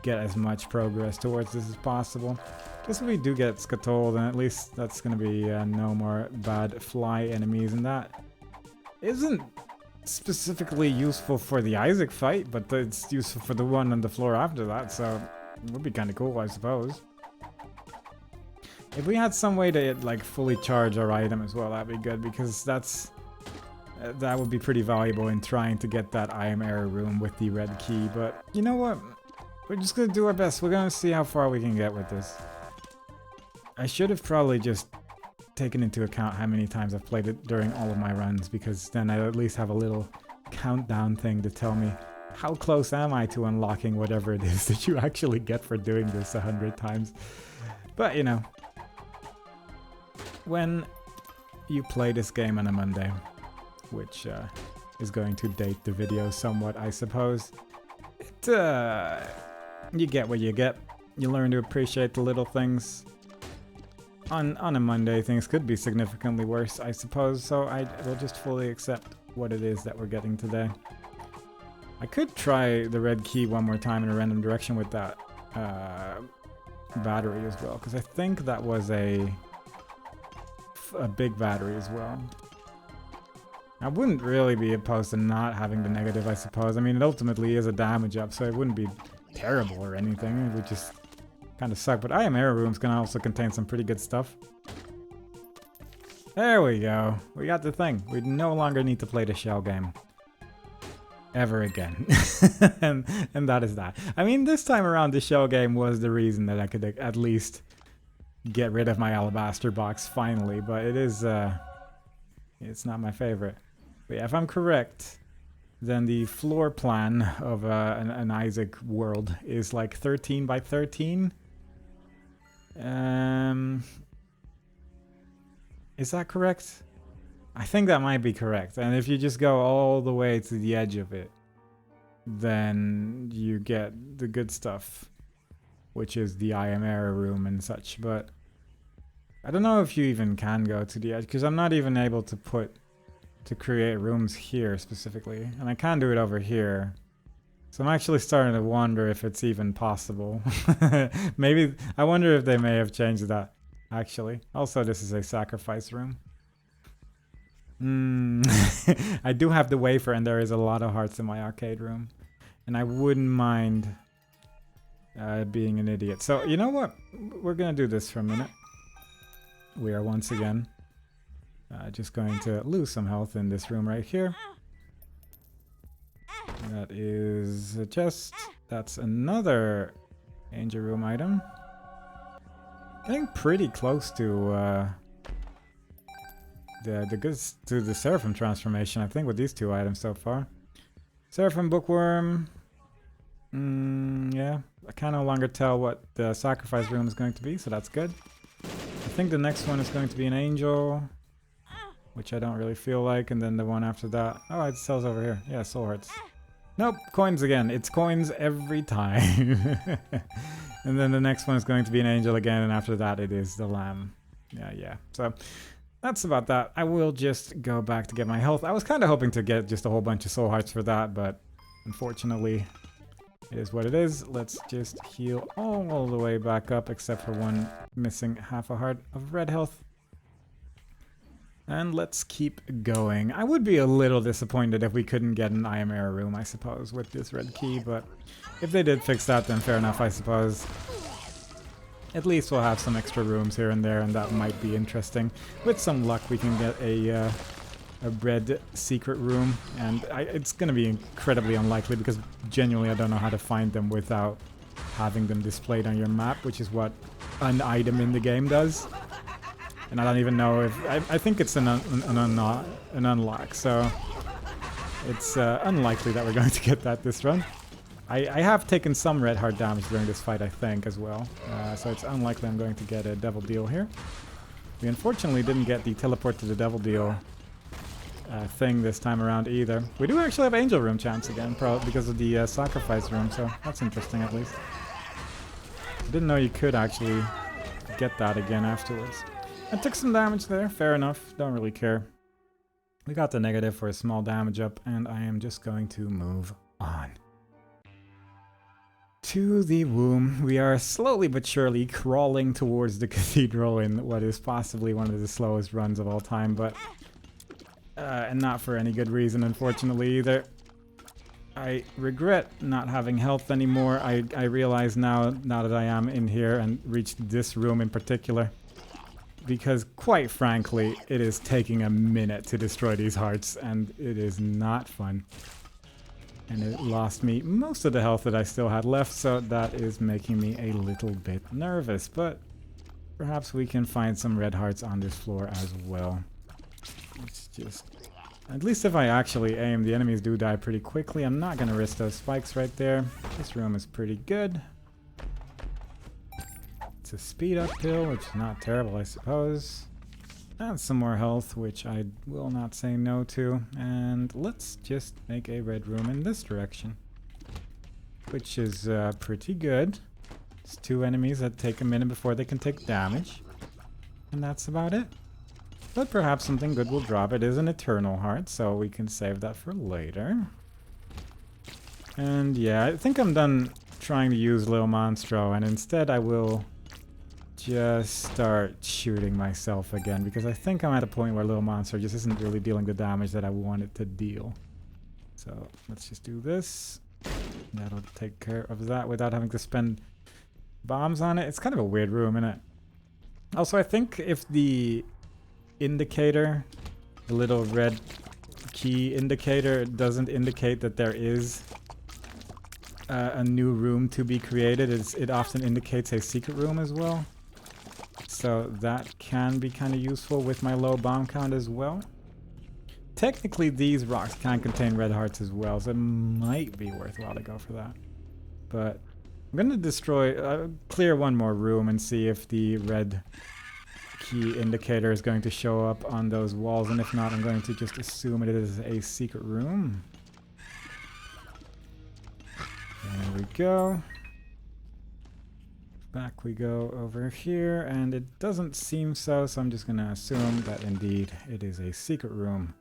get as much progress towards this as possible. Just if we do get Scatold, then at least that's gonna be no more bad fly enemies, and that isn't specifically useful for the Isaac fight, but it's useful for the one on the floor after that, so it would be kind of cool, I suppose. If we had some way to like fully charge our item as well, that'd be good, because that would be pretty valuable in trying to get that I am error room with the red key. But you know what? We're just gonna do our best. We're gonna see how far we can get with this. I should have probably just taken into account how many times I've played it during all of my runs, because then I at least have a little countdown thing to tell me how close am I to unlocking whatever it is that you actually get for doing this 100 times. But you know, when you play this game on a Monday, which is going to date the video somewhat, I suppose, you get what you get. You learn to appreciate the little things. On a Monday, things could be significantly worse, I suppose, so I will just fully accept what it is that we're getting today. I could try the red key one more time in a random direction with that battery as well, because I think that was a big battery as well. I wouldn't really be opposed to not having the negative, I suppose. I mean, it ultimately is a damage up, so it wouldn't be terrible or anything. It would just kind of suck. But I am error rooms can also contain some pretty good stuff. There we go. We got the thing. We no longer need to play the Shell Game ever again. and that is that. I mean, this time around, the Shell Game was the reason that I could at least get rid of my alabaster box finally, but it is it's not my favorite. But yeah, if I'm correct, then the floor plan of an Isaac world is like 13 by 13. Is that correct? I think that might be correct. And if you just go all the way to the edge of it, then you get the good stuff, which is the I am error room and such. But I don't know if you even can go to the edge, because I'm not even able to create rooms here specifically, and I can do it over here. So I'm actually starting to wonder if it's even possible. Maybe, I wonder if they may have changed that, actually. Also, this is a sacrifice room. I do have the wafer, and there is a lot of hearts in my arcade room. And I wouldn't mind being an idiot. So, you know what? We're gonna do this for a minute. We are once again just going to lose some health in this room right here. That is a chest. That's another angel room item. Getting pretty close to the goods to the Seraphim transformation, I think, with these 2 items so far. Seraphim bookworm. Yeah, I can no longer tell what the sacrifice room is going to be, so that's good. I think the next one is going to be an angel. which I don't really feel like, and then the one after that. Oh, it sells over here. Yeah, soul hearts. Nope, coins again. It's coins every time. And then the next one is going to be an angel again, and after that it is the lamb. Yeah. So that's about that. I will just go back to get my health. I was kind of hoping to get just a whole bunch of soul hearts for that, but unfortunately it is what it is. Let's just heal all the way back up, except for one missing half a heart of red health. And let's keep going. I would be a little disappointed if we couldn't get an Ayamera room, I suppose, with this red key, but if they did fix that, then fair enough, I suppose. At least we'll have some extra rooms here and there, and that might be interesting. With some luck, we can get a red secret room, and it's going to be incredibly unlikely because genuinely I don't know how to find them without having them displayed on your map, which is what an item in the game does. And I don't even know if... I think it's an unlock, so it's unlikely that we're going to get that this run. I have taken some red heart damage during this fight, I think, as well. So it's unlikely I'm going to get a devil deal here. We unfortunately didn't get the teleport to the devil deal thing this time around either. We do actually have angel room chance again, probably because of the sacrifice room, so that's interesting at least. I didn't know you could actually get that again afterwards. I took some damage there, fair enough, don't really care. We got the negative for a small damage up, and I am just going to move on. To the womb, we are slowly but surely crawling towards the cathedral in what is possibly one of the slowest runs of all time, but and not for any good reason, unfortunately, either. I regret not having health anymore. I realize now that I am in here and reached this room in particular, because quite frankly, it is taking a minute to destroy these hearts, and it is not fun. And it lost me most of the health that I still had left, so that is making me a little bit nervous. But perhaps we can find some red hearts on this floor as well. Let's just... At least if I actually aim, the enemies do die pretty quickly. I'm not going to risk those spikes right there. This room is pretty good. It's a speed uphill, which is not terrible, I suppose. And some more health, which I will not say no to. And let's just make a red room in this direction, which is pretty good. It's 2 enemies that take a minute before they can take damage. And that's about it. But perhaps something good will drop. It is an eternal heart, so we can save that for later. And yeah, I think I'm done trying to use Lil Monstro, and instead I will just start shooting myself again, because I think I'm at a point where Lil Monster just isn't really dealing the damage that I want it to deal. So let's just do this. That'll take care of that without having to spend bombs on it. It's kind of a weird room, isn't it? Also, I think if the indicator, the little red key indicator, doesn't indicate that there is a new room to be created, it often indicates a secret room as well. So that can be kind of useful with my low bomb count as well. Technically, these rocks can contain red hearts as well, so it might be worthwhile to go for that. But I'm going to destroy, clear one more room and see if the red key indicator is going to show up on those walls, and if not, I'm going to just assume it is a secret room. There we go. Back we go over here, and it doesn't seem so, so I'm just going to assume that indeed it is a secret room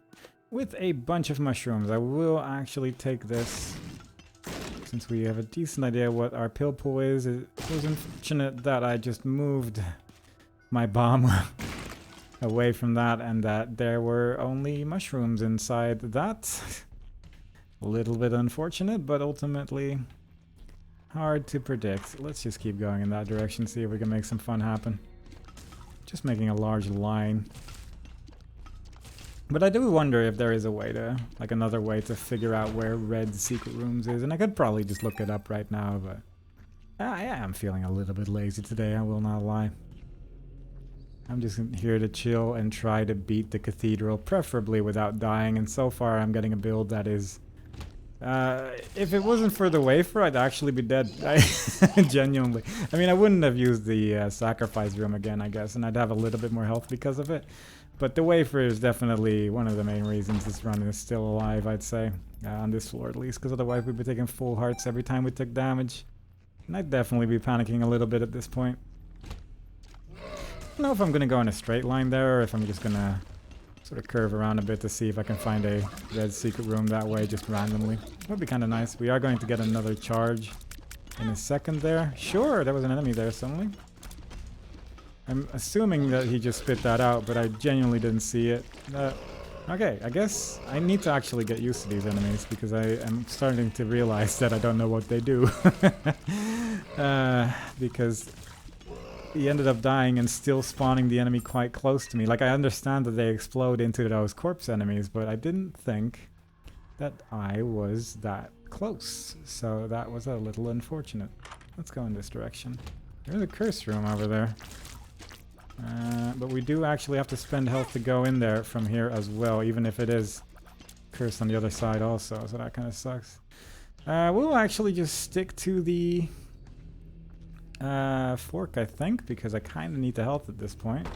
with a bunch of mushrooms. I will actually take this, since we have a decent idea what our pill pool is. It was unfortunate that I just moved my bomb away from that, and that there were only mushrooms inside that. A little bit unfortunate, but ultimately hard to predict. Let's just keep going in that direction, see if we can make some fun happen. Just making a large line. But I do wonder if there is a way to, like another way to figure out where red secret rooms is, and I could probably just look it up right now, but I am feeling a little bit lazy today, I will not lie. I'm just here to chill and try to beat the cathedral, preferably without dying, and so far I'm getting a build that is If it wasn't for the wafer, I'd actually be dead. Genuinely. I mean, I wouldn't have used the sacrifice room again, I guess, and I'd have a little bit more health because of it. But the wafer is definitely one of the main reasons this run is still alive, I'd say. On this floor at least, because otherwise we'd be taking full hearts every time we took damage. And I'd definitely be panicking a little bit at this point. I don't know if I'm going to go in a straight line there, or if I'm just going to sort of curve around a bit to see if I can find a red secret room that way, just randomly. That would be kind of nice. We are going to get another charge in a second there. Sure, there was an enemy there suddenly. I'm assuming that he just spit that out, but I genuinely didn't see it. Okay, I guess I need to actually get used to these enemies, because I am starting to realize that I don't know what they do. Because he ended up dying and still spawning the enemy quite close to me. Like, I understand that they explode into those corpse enemies, but I didn't think that I was that close. So that was a little unfortunate. Let's go in this direction. There's a curse room over there. But we do actually have to spend health to go in there from here as well, even if it is cursed on the other side also, so that kind of sucks. We'll actually just stick to the fork, I think, because I kind of need the health at this point.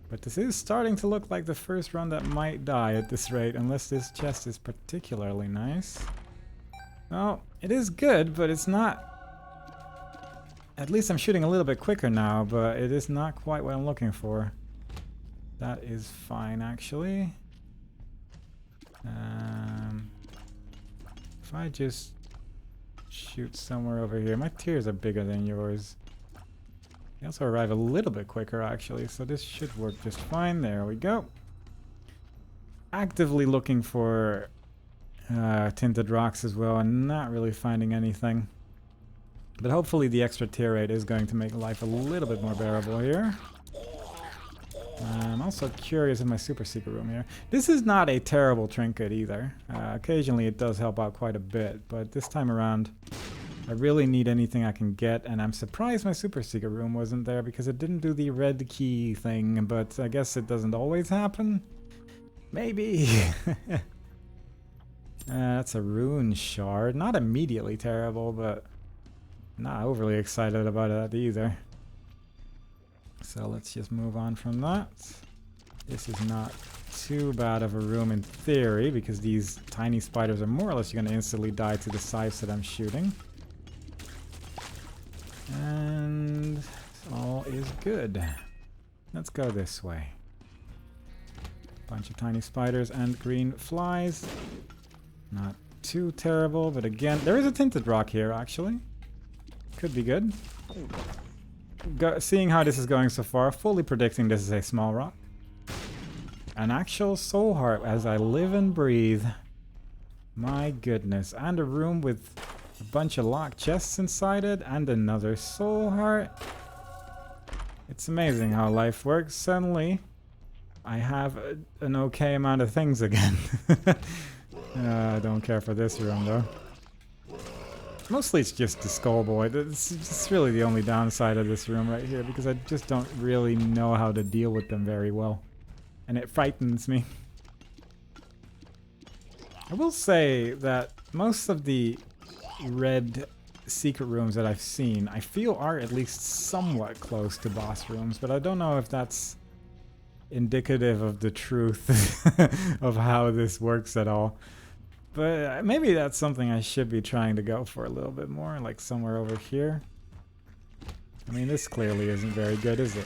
But this is starting to look like the first run that might die at this rate, unless this chest is particularly nice. Well, it is good, but it's not... At least I'm shooting a little bit quicker now, but it is not quite what I'm looking for. That is fine, actually. If I just shoot somewhere over here. My tiers are bigger than yours. They also arrive a little bit quicker, actually, so this should work just fine. There we go. Actively looking for tinted rocks as well, and not really finding anything. But hopefully the extra tier rate is going to make life a little bit more bearable here. I'm also curious in my super secret room here. This is not a terrible trinket either. Occasionally it does help out quite a bit, but this time around I really need anything I can get, and I'm surprised my super secret room wasn't there because it didn't do the red key thing, but I guess it doesn't always happen. Maybe. That's a rune shard. Not immediately terrible, but not overly excited about that either. So let's just move on from that. This is not too bad of a room in theory, because these tiny spiders are more or less going to instantly die to the scythes that I'm shooting. And all is good. Let's go this way. Bunch of tiny spiders and green flies. Not too terrible, but again, there is a tinted rock here actually. Could be good. Seeing how this is going so far, fully predicting this is a small rock. An actual soul heart as I live and breathe. My goodness. And a room with a bunch of locked chests inside it and another soul heart. It's amazing how life works. Suddenly, I have an okay amount of things again. I don't care for this room though. Mostly it's just the skull boy. It's really the only downside of this room right here, because I just don't really know how to deal with them very well. And it frightens me. I will say that most of the red secret rooms that I've seen, I feel are at least somewhat close to boss rooms, but I don't know if that's indicative of the truth of how this works at all. But maybe that's something I should be trying to go for a little bit more, like somewhere over here. I mean, this clearly isn't very good, is it?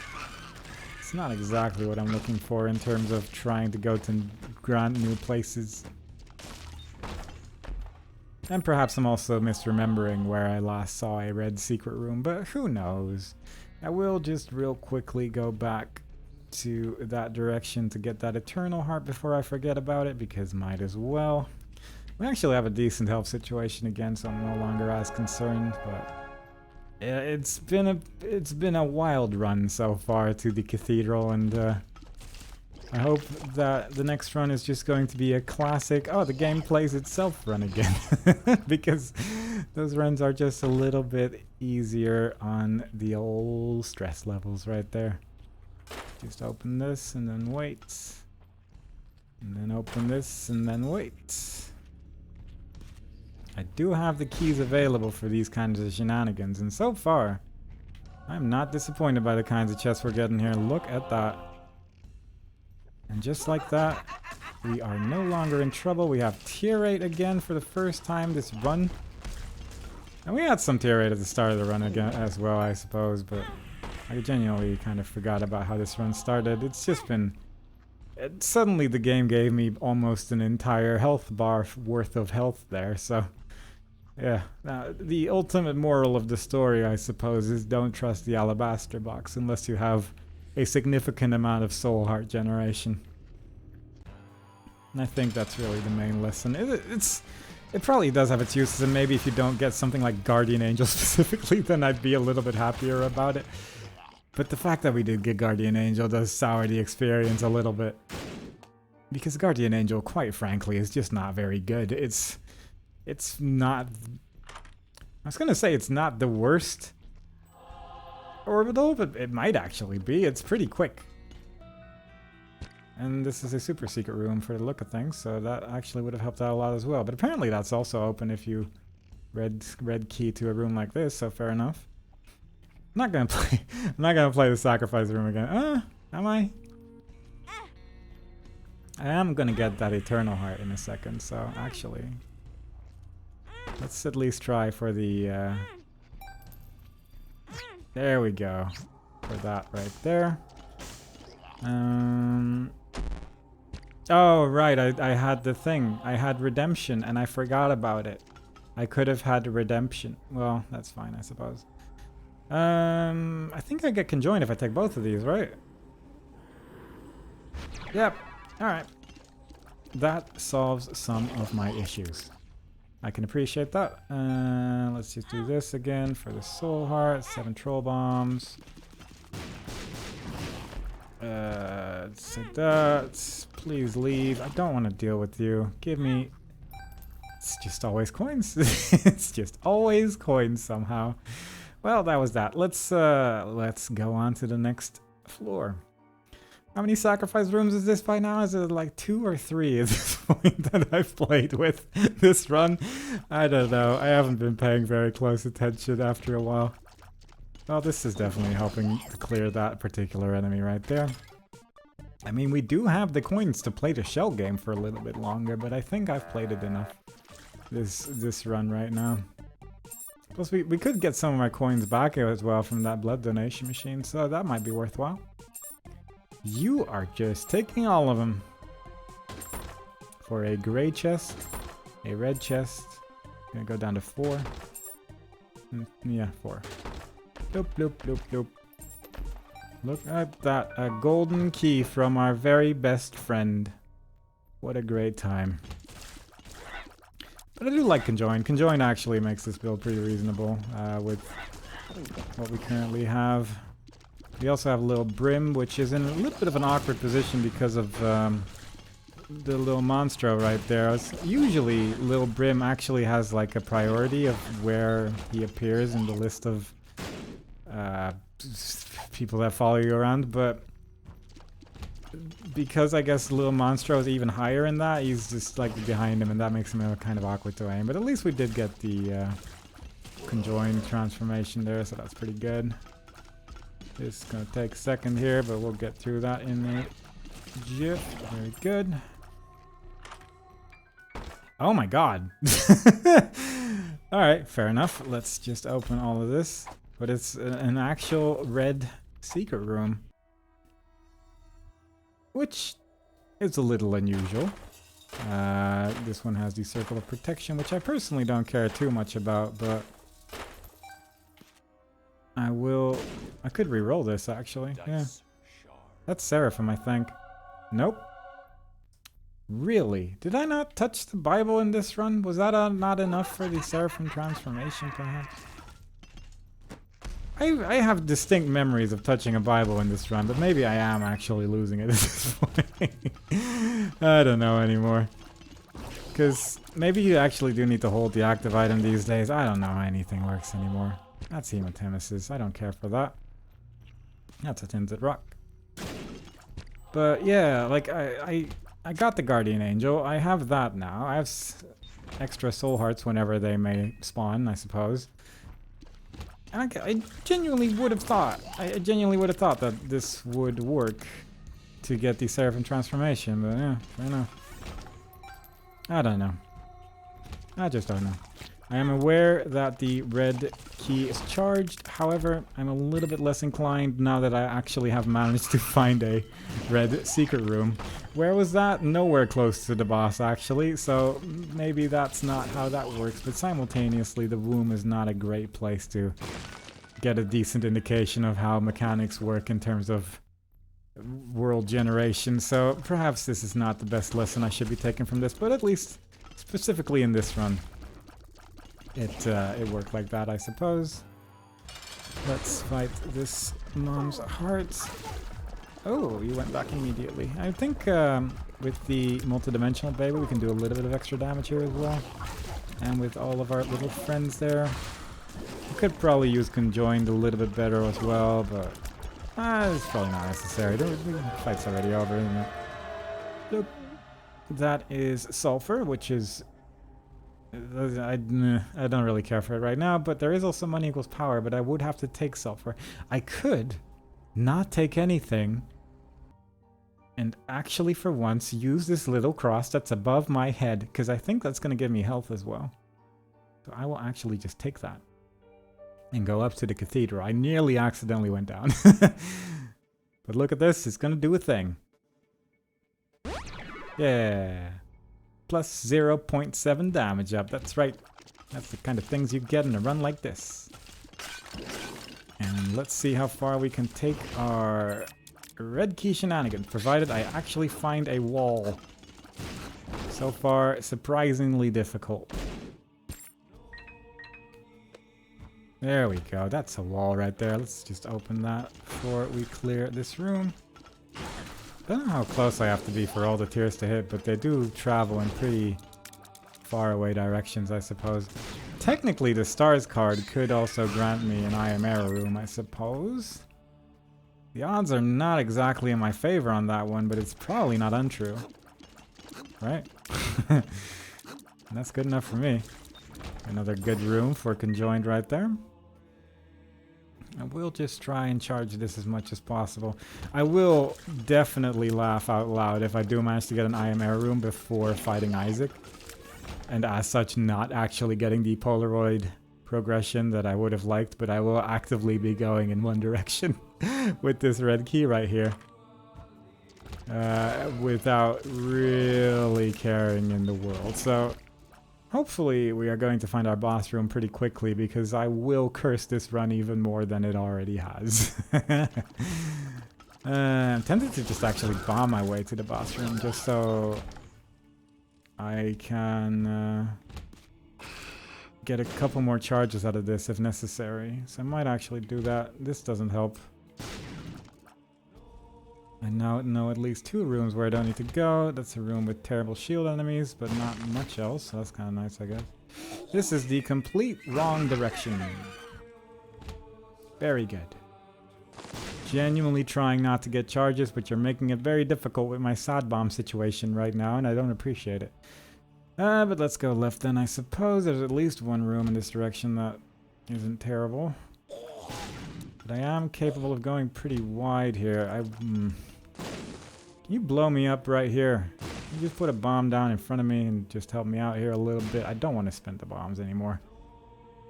It's not exactly what I'm looking for in terms of trying to go to grand new places. And perhaps I'm also misremembering where I last saw a red secret room, but who knows? I will just real quickly go back to that direction to get that eternal heart before I forget about it, because might as well. We actually have a decent health situation again, so I'm no longer as concerned, but it's been a wild run so far to the Cathedral, and I hope that the next run is just going to be a classic, oh, the game plays itself run again, because those runs are just a little bit easier on the old stress levels right there. Just open this and then wait, and then open this and then wait. I do have the keys available for these kinds of shenanigans, and so far, I'm not disappointed by the kinds of chests we're getting here. Look at that. And just like that, we are no longer in trouble. We have tier 8 again for the first time this run. And we had some tier 8 at the start of the run again as well, I suppose, but I genuinely kind of forgot about how this run started. It's just been... suddenly the game gave me almost an entire health bar worth of health there, so... yeah, the ultimate moral of the story, I suppose, is don't trust the alabaster box unless you have a significant amount of soul heart generation. And I think that's really the main lesson. It probably does have its uses, and maybe if you don't get something like Guardian Angel specifically, then I'd be a little bit happier about it. But the fact that we did get Guardian Angel does sour the experience a little bit. Because Guardian Angel, quite frankly, is just not very good. It's not... I was gonna say it's not the worst orbital, but it might actually be. It's pretty quick. And this is a super secret room for the look of things, so that actually would have helped out a lot as well. But apparently that's also open if you red key to a room like this, so fair enough. I'm not gonna play the sacrifice room again. Am I? I am gonna get that eternal heart in a second, so actually... let's at least try for the... there we go. For that right there. Oh, right, I had the thing. I had redemption, and I forgot about it. I could have had redemption. Well, that's fine, I suppose. I think I get conjoined if I take both of these, right? Yep. Alright. That solves some of my issues. I can appreciate that. Let's just do this again for the soul heart. 7 troll bombs. So that. Please leave. I don't want to deal with you. Give me... it's just always coins. It's just always coins somehow. Well, that was that. Let's go on to the next floor. How many sacrifice rooms is this by now? Is it like 2 or 3 at this point that I've played with this run? I don't know. I haven't been paying very close attention after a while. Well, this is definitely helping to clear that particular enemy right there. I mean, we do have the coins to play the shell game for a little bit longer, but I think I've played it enough this run right now. Plus, we could get some of my coins back as well from that blood donation machine, so that might be worthwhile. You are just taking all of them. For a gray chest, a red chest. Gonna go down to 4. Yeah, 4. Bloop, bloop, bloop, bloop. Look at that. A golden key from our very best friend. What a great time. But I do like Conjoin. Conjoin actually makes this build pretty reasonable with what we currently have. We also have Lil Brim, which is in a little bit of an awkward position because of the little monstro right there. Usually Lil Brim actually has like a priority of where he appears in the list of people that follow you around, but because I guess Lil Monstro is even higher in that, he's just like behind him, and that makes him kind of awkward to aim. But at least we did get the conjoined transformation there, so that's pretty good. This is gonna take a second here, but we'll get through that in a jiff. Very good. Oh my god. Alright, fair enough. Let's just open all of this. But it's an actual red secret room. Which is a little unusual. This one has the Circle of Protection, which I personally don't care too much about, but... I could re-roll this, actually. Yeah. That's Seraphim, I think. Nope. Really? Did I not touch the Bible in this run? Was that not enough for the Seraphim transformation, perhaps? I have distinct memories of touching a Bible in this run, but maybe I am actually losing it at this point. I don't know anymore. Because maybe you actually do need to hold the active item these days. I don't know how anything works anymore. That's Hematemesis. I don't care for that. That's a Tinted Rock. But yeah, like I got the Guardian Angel. I have that now. I have extra soul hearts whenever they may spawn, I suppose. And I genuinely would have thought, that this would work to get the Seraphim transformation, but yeah, fair enough. I don't know. I just don't know. I am aware that the red key is charged, however, I'm a little bit less inclined now that I actually have managed to find a red secret room. Where was that? Nowhere close to the boss, actually, so maybe that's not how that works, but simultaneously the womb is not a great place to get a decent indication of how mechanics work in terms of world generation, so perhaps this is not the best lesson I should be taking from this, but at least specifically in this run, it worked like that, I suppose. Let's fight this mom's heart. Oh, you went back immediately. I think with the multidimensional baby we can do a little bit of extra damage here as well, and with all of our little friends there. We could probably use conjoined a little bit better as well, but it's probably not necessary. The fight's already over, isn't it? Look, that is sulfur, which is... I don't really care for it right now, but there is also money equals power, but I would have to take sulfur. I could not take anything and actually for once use this little cross that's above my head, because I think that's going to give me health as well. So I will actually just take that and go up to the cathedral. I nearly accidentally went down. But look at this, it's going to do a thing. Yeah. Plus 0.7 damage up, that's right. That's the kind of things you get in a run like this. And let's see how far we can take our red key shenanigans, provided I actually find a wall. So far, surprisingly difficult. There we go, that's a wall right there. Let's just open that before we clear this room. I don't know how close I have to be for all the tears to hit, but they do travel in pretty far away directions, I suppose. Technically, the stars card could also grant me an I Am Arrow room, I suppose. The odds are not exactly in my favor on that one, but it's probably not untrue. Right? That's good enough for me. Another good room for conjoined right there. I will just try and charge this as much as possible. I will definitely laugh out loud if I do manage to get an I Am Arrow room before fighting Isaac. And as such, not actually getting the Polaroid progression that I would have liked, but I will actively be going in one direction with this red key right here. Without really caring in the world. So hopefully we are going to find our boss room pretty quickly, because I will curse this run even more than it already has. I'm tempted to just actually bomb my way to the boss room just so I can get a couple more charges out of this if necessary. So I might actually do that. This doesn't help. I now know at least 2 rooms where I don't need to go. That's a room with terrible shield enemies, but not much else, so that's kind of nice, I guess. This is the complete wrong direction. Very good. Genuinely trying not to get charges, but you're making it very difficult with my sad bomb situation right now, and I don't appreciate it. But let's go left then, I suppose. There's at least one room in this direction that isn't terrible. But I am capable of going pretty wide here. Can you blow me up right here? You just put a bomb down in front of me and just help me out here a little bit. I don't want to spend the bombs anymore.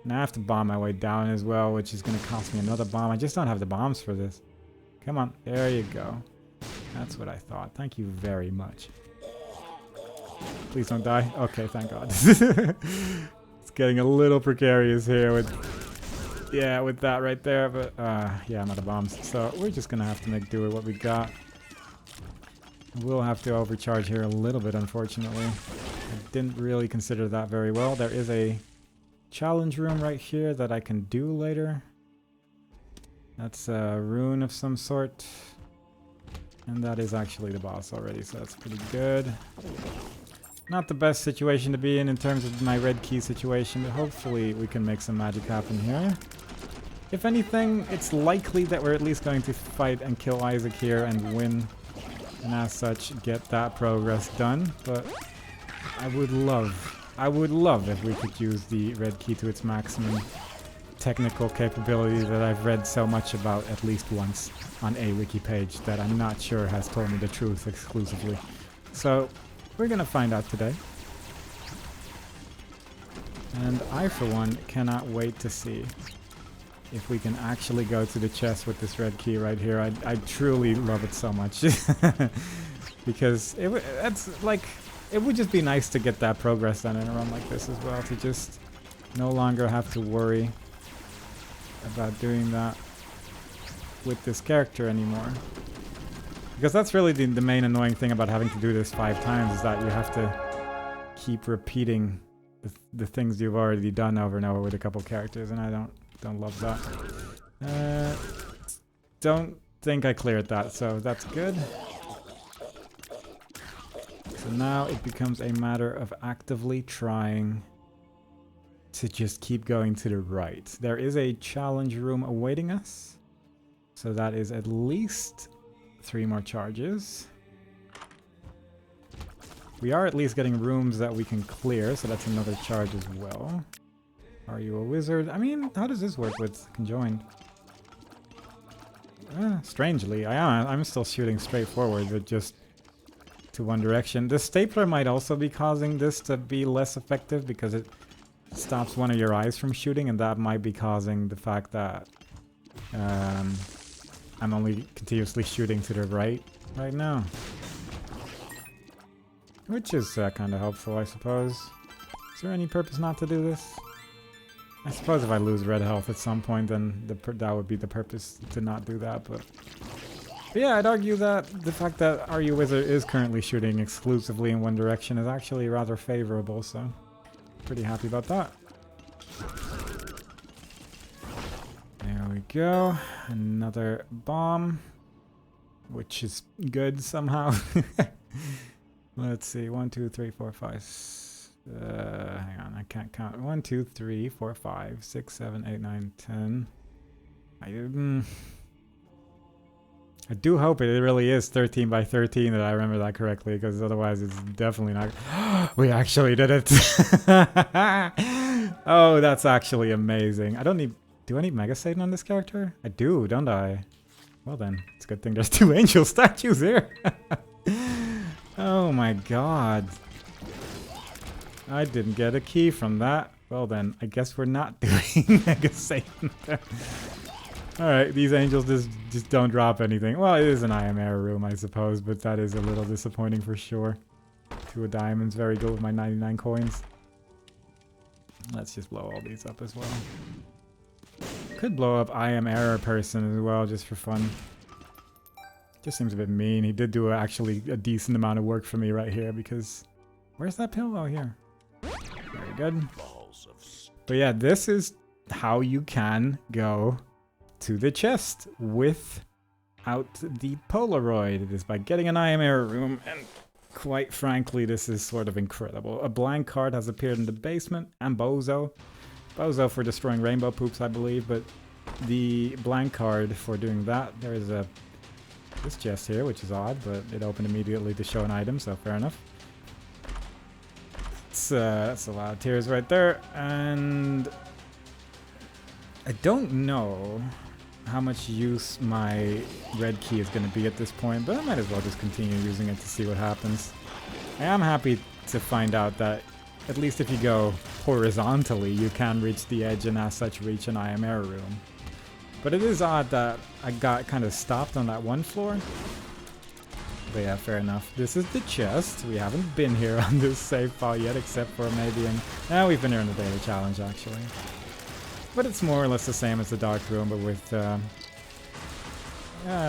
And I have to bomb my way down as well, which is going to cost me another bomb. I just don't have the bombs for this. Come on, there you go. That's what I thought. Thank you very much. Please don't die. Okay, thank God. It's getting a little precarious here with... yeah, with that right there, but yeah, I'm out of bombs. So we're just gonna have to make do with what we got. We'll have to overcharge here a little bit, unfortunately. I didn't really consider that very well. There is a challenge room right here that I can do later. That's a rune of some sort. And that is actually the boss already, so that's pretty good. Not the best situation to be in terms of my red key situation, but hopefully we can make some magic happen here. If anything, it's likely that we're at least going to fight and kill Isaac here and win, and as such get that progress done, but I would love I would love if we could use the red key to its maximum technical capability that I've read so much about at least once on a wiki page that I'm not sure has told me the truth exclusively. So we're gonna find out today. And I, for one, cannot wait to see if we can actually go to the chest with this red key right here. I truly love it so much. Because it would just be nice to get that progress done in a run like this as well, to just no longer have to worry about doing that with this character anymore. Because that's really the main annoying thing about having to do this 5 times, is that you have to keep repeating the things you've already done over and over with a couple characters, and I don't love that. Don't think I cleared that, so that's good. So now it becomes a matter of actively trying to just keep going to the right. There is a challenge room awaiting us, so that is at least 3 more charges. We are at least getting rooms that we can clear, so that's another charge as well. Are you a wizard? I mean, how does this work with conjoined? Strangely, I'm still shooting straight forward, but just to one direction. The stapler might also be causing this to be less effective because it stops one of your eyes from shooting, and that might be causing the fact that I'm only continuously shooting to the right now. Which is kind of helpful, I suppose. Is there any purpose not to do this? I suppose if I lose red health at some point, then that would be the purpose to not do that, but yeah, I'd argue that the fact that Are You Wizard is currently shooting exclusively in one direction is actually rather favorable, so pretty happy about that. There we go. Another bomb, which is good somehow. Let's see, 1, 2, 3, 4, 5. Hang on, I can't count. 1, 2, 3, 4, 5, 6, 7, 8, 9, 10. I do hope it really is 13 by 13 that I remember that correctly, because otherwise it's definitely not. We actually did it. Oh, that's actually amazing. I don't need. Do I need Mega Satan on this character? I do, don't I? Well then, it's a good thing there's 2 angel statues here. Oh my god. I didn't get a key from that. Well then, I guess we're not doing Mega Satan. Alright, these angels just don't drop anything. Well, it is an I Am Air room, I suppose, but that is a little disappointing for sure. 2 of diamonds, very good with my 99 coins. Let's just blow all these up as well. Could blow up I Am Error person as well, just for fun. Just seems a bit mean. He did do actually a decent amount of work for me right here, because... Where's that pill? Oh, here. Very good. But yeah, this is how you can go to the chest without the Polaroid. It is by getting an I Am Error room, and quite frankly, this is sort of incredible. A blank card has appeared in the basement, and Bozo. Bozo for destroying rainbow poops, I believe, but the blank card for doing that, there is this chest here, which is odd, but it opened immediately to show an item, so fair enough. That's a lot of tears right there, and I don't know how much use my red key is going to be at this point, but I might as well just continue using it to see what happens. I am happy to find out that at least if you go horizontally, you can reach the edge and as such reach an I Am Air room. But it is odd that I got kind of stopped on that one floor. But yeah, fair enough. This is the chest. We haven't been here on this save file yet, except for maybe in... we've been here in the daily challenge, actually. But it's more or less the same as the dark room, but with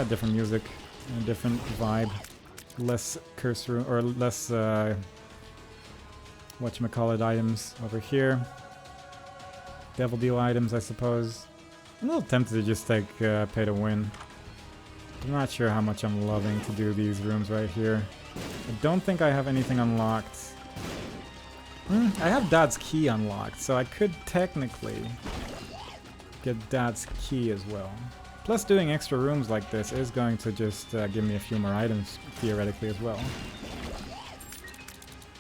different music, and a different vibe. Less curse room, or less whatchamacallit items over here. Devil deal items, I suppose. I'm a little tempted to just take pay to win. I'm not sure how much I'm loving to do these rooms right here. I don't think I have anything unlocked. I have Dad's key unlocked, so I could technically get Dad's key as well. Plus doing extra rooms like this is going to just give me a few more items, theoretically, as well.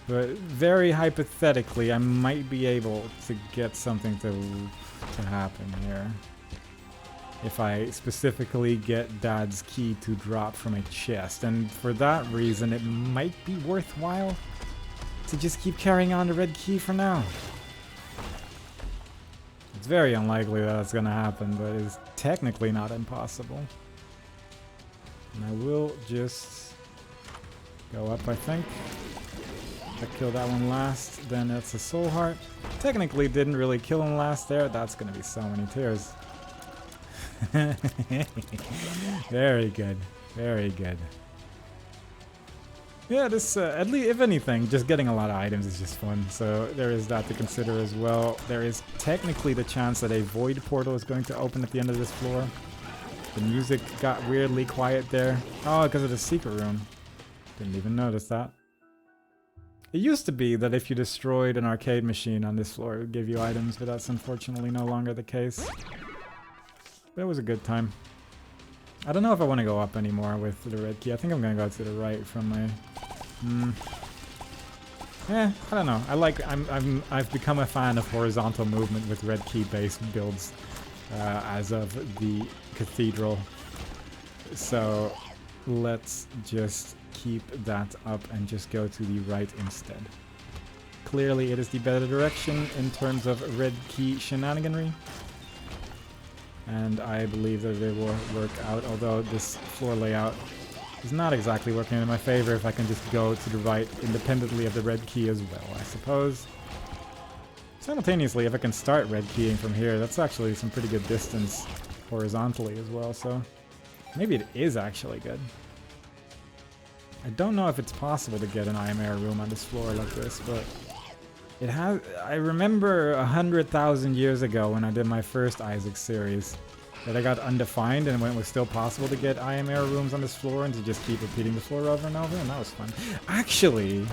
But very hypothetically, I might be able to get something to happen here. If I specifically get Dad's key to drop from a chest. And for that reason, it might be worthwhile to just keep carrying on the red key for now. It's very unlikely that it's gonna happen, but it's technically not impossible. And I will just go up, I think. I killed that one last, then it's a soul heart. Technically didn't really kill him last there. That's gonna be so many tears. Very good, very good. Yeah, this, at least, if anything, just getting a lot of items is just fun, so there is that to consider as well. There is technically the chance that a void portal is going to open at the end of this floor. The music got weirdly quiet there. Oh, because of the secret room. Didn't even notice that. It used to be that if you destroyed an arcade machine on this floor, it would give you items, but that's unfortunately no longer the case. But it was a good time. I don't know if I want to go up anymore with the red key. I think I'm going to go to the right from my... I don't know. I've become a fan of horizontal movement with red key based builds as of the Cathedral. So let's just keep that up and just go to the right instead. Clearly it is the better direction in terms of red key shenaniganry. And I believe that it will work out, although this floor layout is not exactly working in my favor if I can just go to the right independently of the red key as well, I suppose. Simultaneously, if I can start red keying from here, that's actually some pretty good distance horizontally as well, so maybe it is actually good. I don't know if it's possible to get an I Am Air room on this floor like this, but it has. I remember 100,000 years ago when I did my first Isaac series that I got undefined, and when it was still possible to get I Am Air rooms on this floor and to just keep repeating the floor over and over, and that was fun. Actually,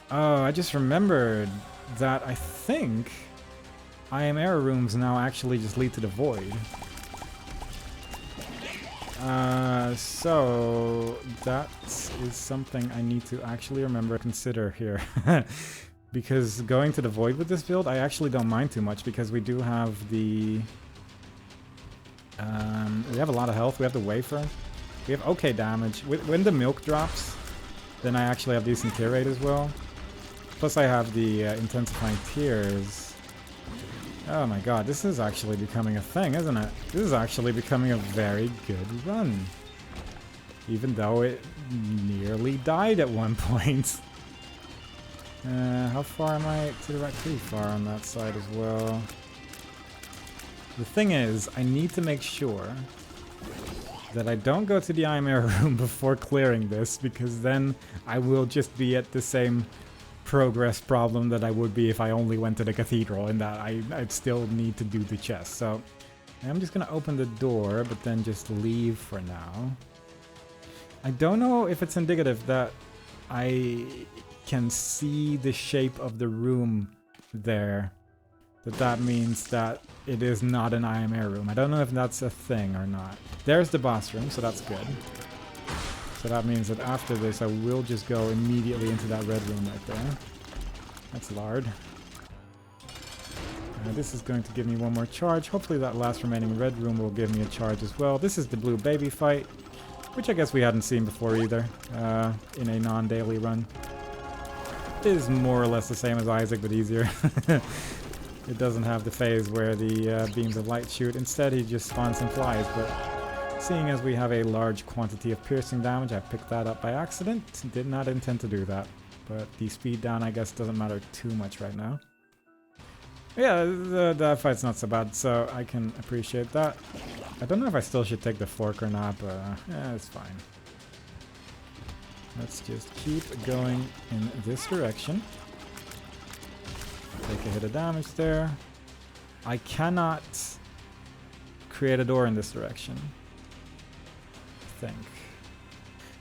oh, I just remembered that I think I Am Air rooms now actually just lead to the void. So that is something I need to actually remember and consider here. Because going to the void with this build, I actually don't mind too much because we do have the... we have a lot of health, we have the wafer, we have okay damage. When the milk drops, then I actually have decent tear rate as well. Plus I have the intensifying tears. Oh my god, this is actually becoming a thing, isn't it? This is actually becoming a very good run. Even though it nearly died at one point. How far am I to the right? Pretty far on that side as well. The thing is, I need to make sure that I don't go to the I Am Air room before clearing this, because then I will just be at the same progress problem that I would be if I only went to the Cathedral, in that I'd still need to do the chest. So I'm just gonna open the door, but then just leave for now. I don't know if it's indicative that I can see the shape of the room there. That means that it is not an I Am Air room. I don't know if that's a thing or not. There's the boss room, so that's good. So that means that after this I will just go immediately into that red room right there. That's lard. This is going to give me one more charge. Hopefully that last remaining red room will give me a charge as well. This is the blue baby fight, which I guess we hadn't seen before either in a non-daily run. It is more or less the same as Isaac, but easier. It doesn't have the phase where the beams of light shoot. Instead he just spawns some flies, but seeing as we have a large quantity of piercing damage, I picked that up by accident. Did not intend to do that. But the speed down, I guess, doesn't matter too much right now. Yeah, the fight's not so bad, so I can appreciate that. I don't know if I still should take the fork or not, but yeah, it's fine. Let's just keep going in this direction. Take a hit of damage there. I cannot create a door in this direction, I think.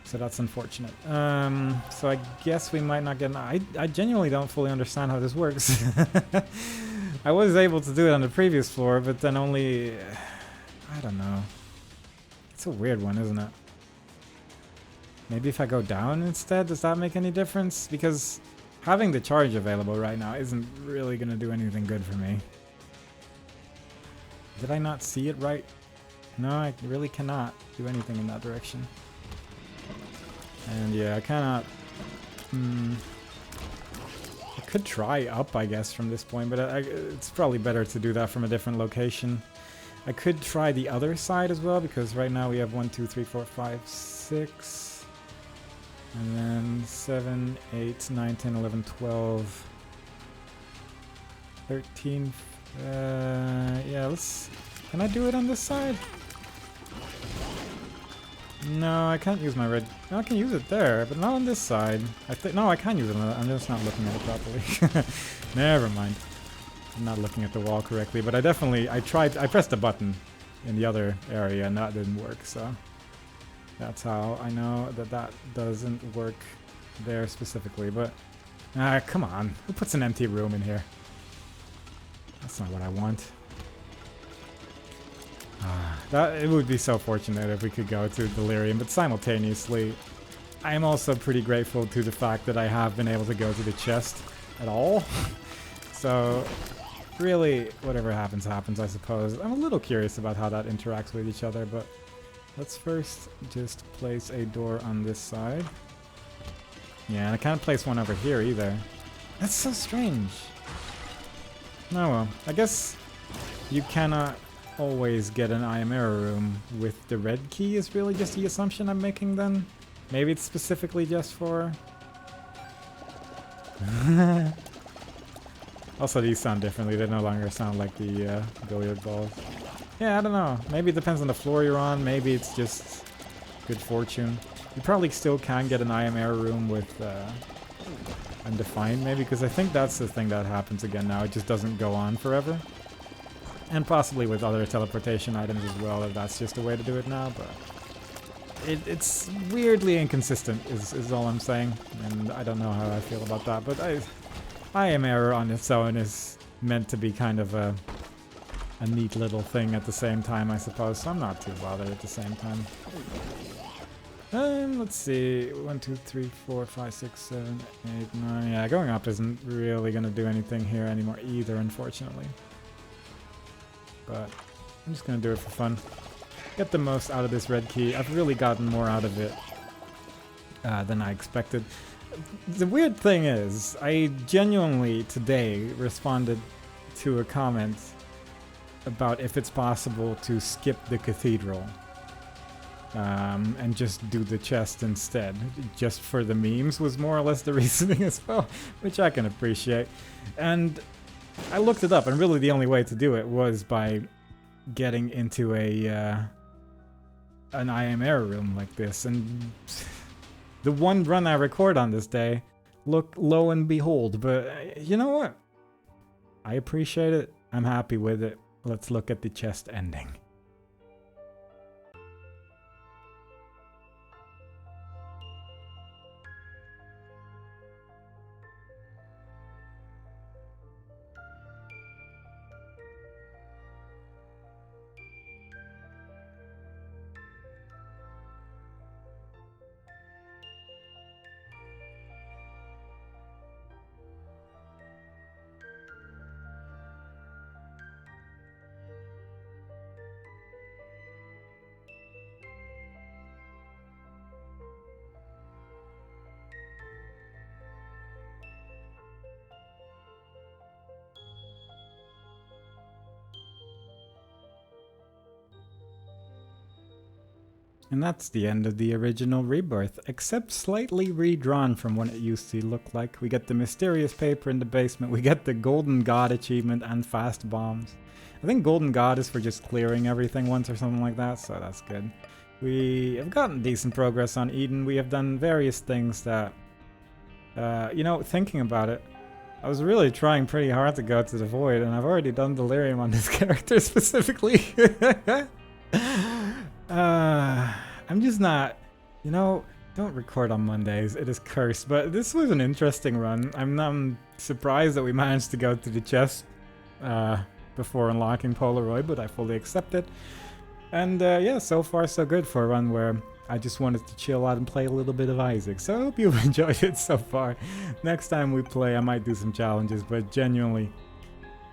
So that's unfortunate. So I guess we might not get... I genuinely don't fully understand how this works. I was able to do it on the previous floor, but then only... I don't know. It's a weird one, isn't it? Maybe if I go down instead, does that make any difference? Because having the charge available right now isn't really going to do anything good for me. Did I not see it right? No, I really cannot do anything in that direction. And yeah, I cannot... I could try up, I guess, from this point, but it's probably better to do that from a different location. I could try the other side as well, because right now we have 1, 2, 3, 4, 5, 6... and then 7, 8, 9, 10, 11, 12... 13... yeah, let's... Can I do it on this side? No, I can't use my red... No, I can use it there, but not on this side. No, I can use it on I'm just not looking at it properly. Never mind. I'm not looking at the wall correctly, but I pressed the button in the other area and that didn't work, so... That's how I know that that doesn't work there specifically, but... come on. Who puts an empty room in here? That's not what I want. It would be so fortunate if we could go to Delirium, but simultaneously, I'm also pretty grateful to the fact that I have been able to go to the chest at all. So, really, whatever happens, happens, I suppose. I'm a little curious about how that interacts with each other, but let's first just place a door on this side. Yeah, and I can't place one over here either. That's so strange. Oh well, I guess you cannot always get an I am error room with the red key is really just the assumption I'm making then. Maybe it's specifically just for... Also these sound differently, they no longer sound like the billiard balls. Yeah, I don't know, maybe it depends on the floor you're on, maybe it's just good fortune. You probably still can get an I am error room with undefined maybe, because I think that's the thing that happens again now, it just doesn't go on forever. And possibly with other teleportation items as well, if that's just a way to do it now, but... It's weirdly inconsistent, is all I'm saying, and I don't know how I feel about that, but I am error on its own is meant to be kind of a neat little thing at the same time, I suppose, so I'm not too bothered at the same time. Let's see, 1, 2, 3, 4, 5, 6, 7, 8, 9, yeah, going up isn't really gonna do anything here anymore either, unfortunately. But I'm just gonna do it for fun. Get the most out of this red key. I've really gotten more out of it than I expected. The weird thing is, I genuinely today responded to a comment about if it's possible to skip the Cathedral and just do the chest instead. Just for the memes was more or less the reasoning as well, which I can appreciate. And I looked it up, and really the only way to do it was by getting into an I am error room like this, and the one run I record on this day, look, lo and behold, but you know what? I appreciate it, I'm happy with it. Let's look at the chest ending. And that's the end of the original Rebirth, except slightly redrawn from what it used to look like. We get the mysterious paper in the basement, we get the Golden God achievement and fast bombs. I think Golden God is for just clearing everything once or something like that, so that's good. We have gotten decent progress on Eden, we have done various things that... you know, thinking about it, I was really trying pretty hard to go to the Void, and I've already done Delirium on this character specifically. I'm just not, you know, don't record on Mondays, it is cursed, but this was an interesting run. I'm surprised that we managed to go to the chest before unlocking Polaroid, but I fully accept it. And yeah, so far so good for a run where I just wanted to chill out and play a little bit of Isaac. So I hope you've enjoyed it so far. Next time we play, I might do some challenges, but genuinely,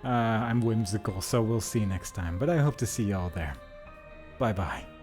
I'm whimsical, so we'll see next time. But I hope to see y'all there. Bye-bye.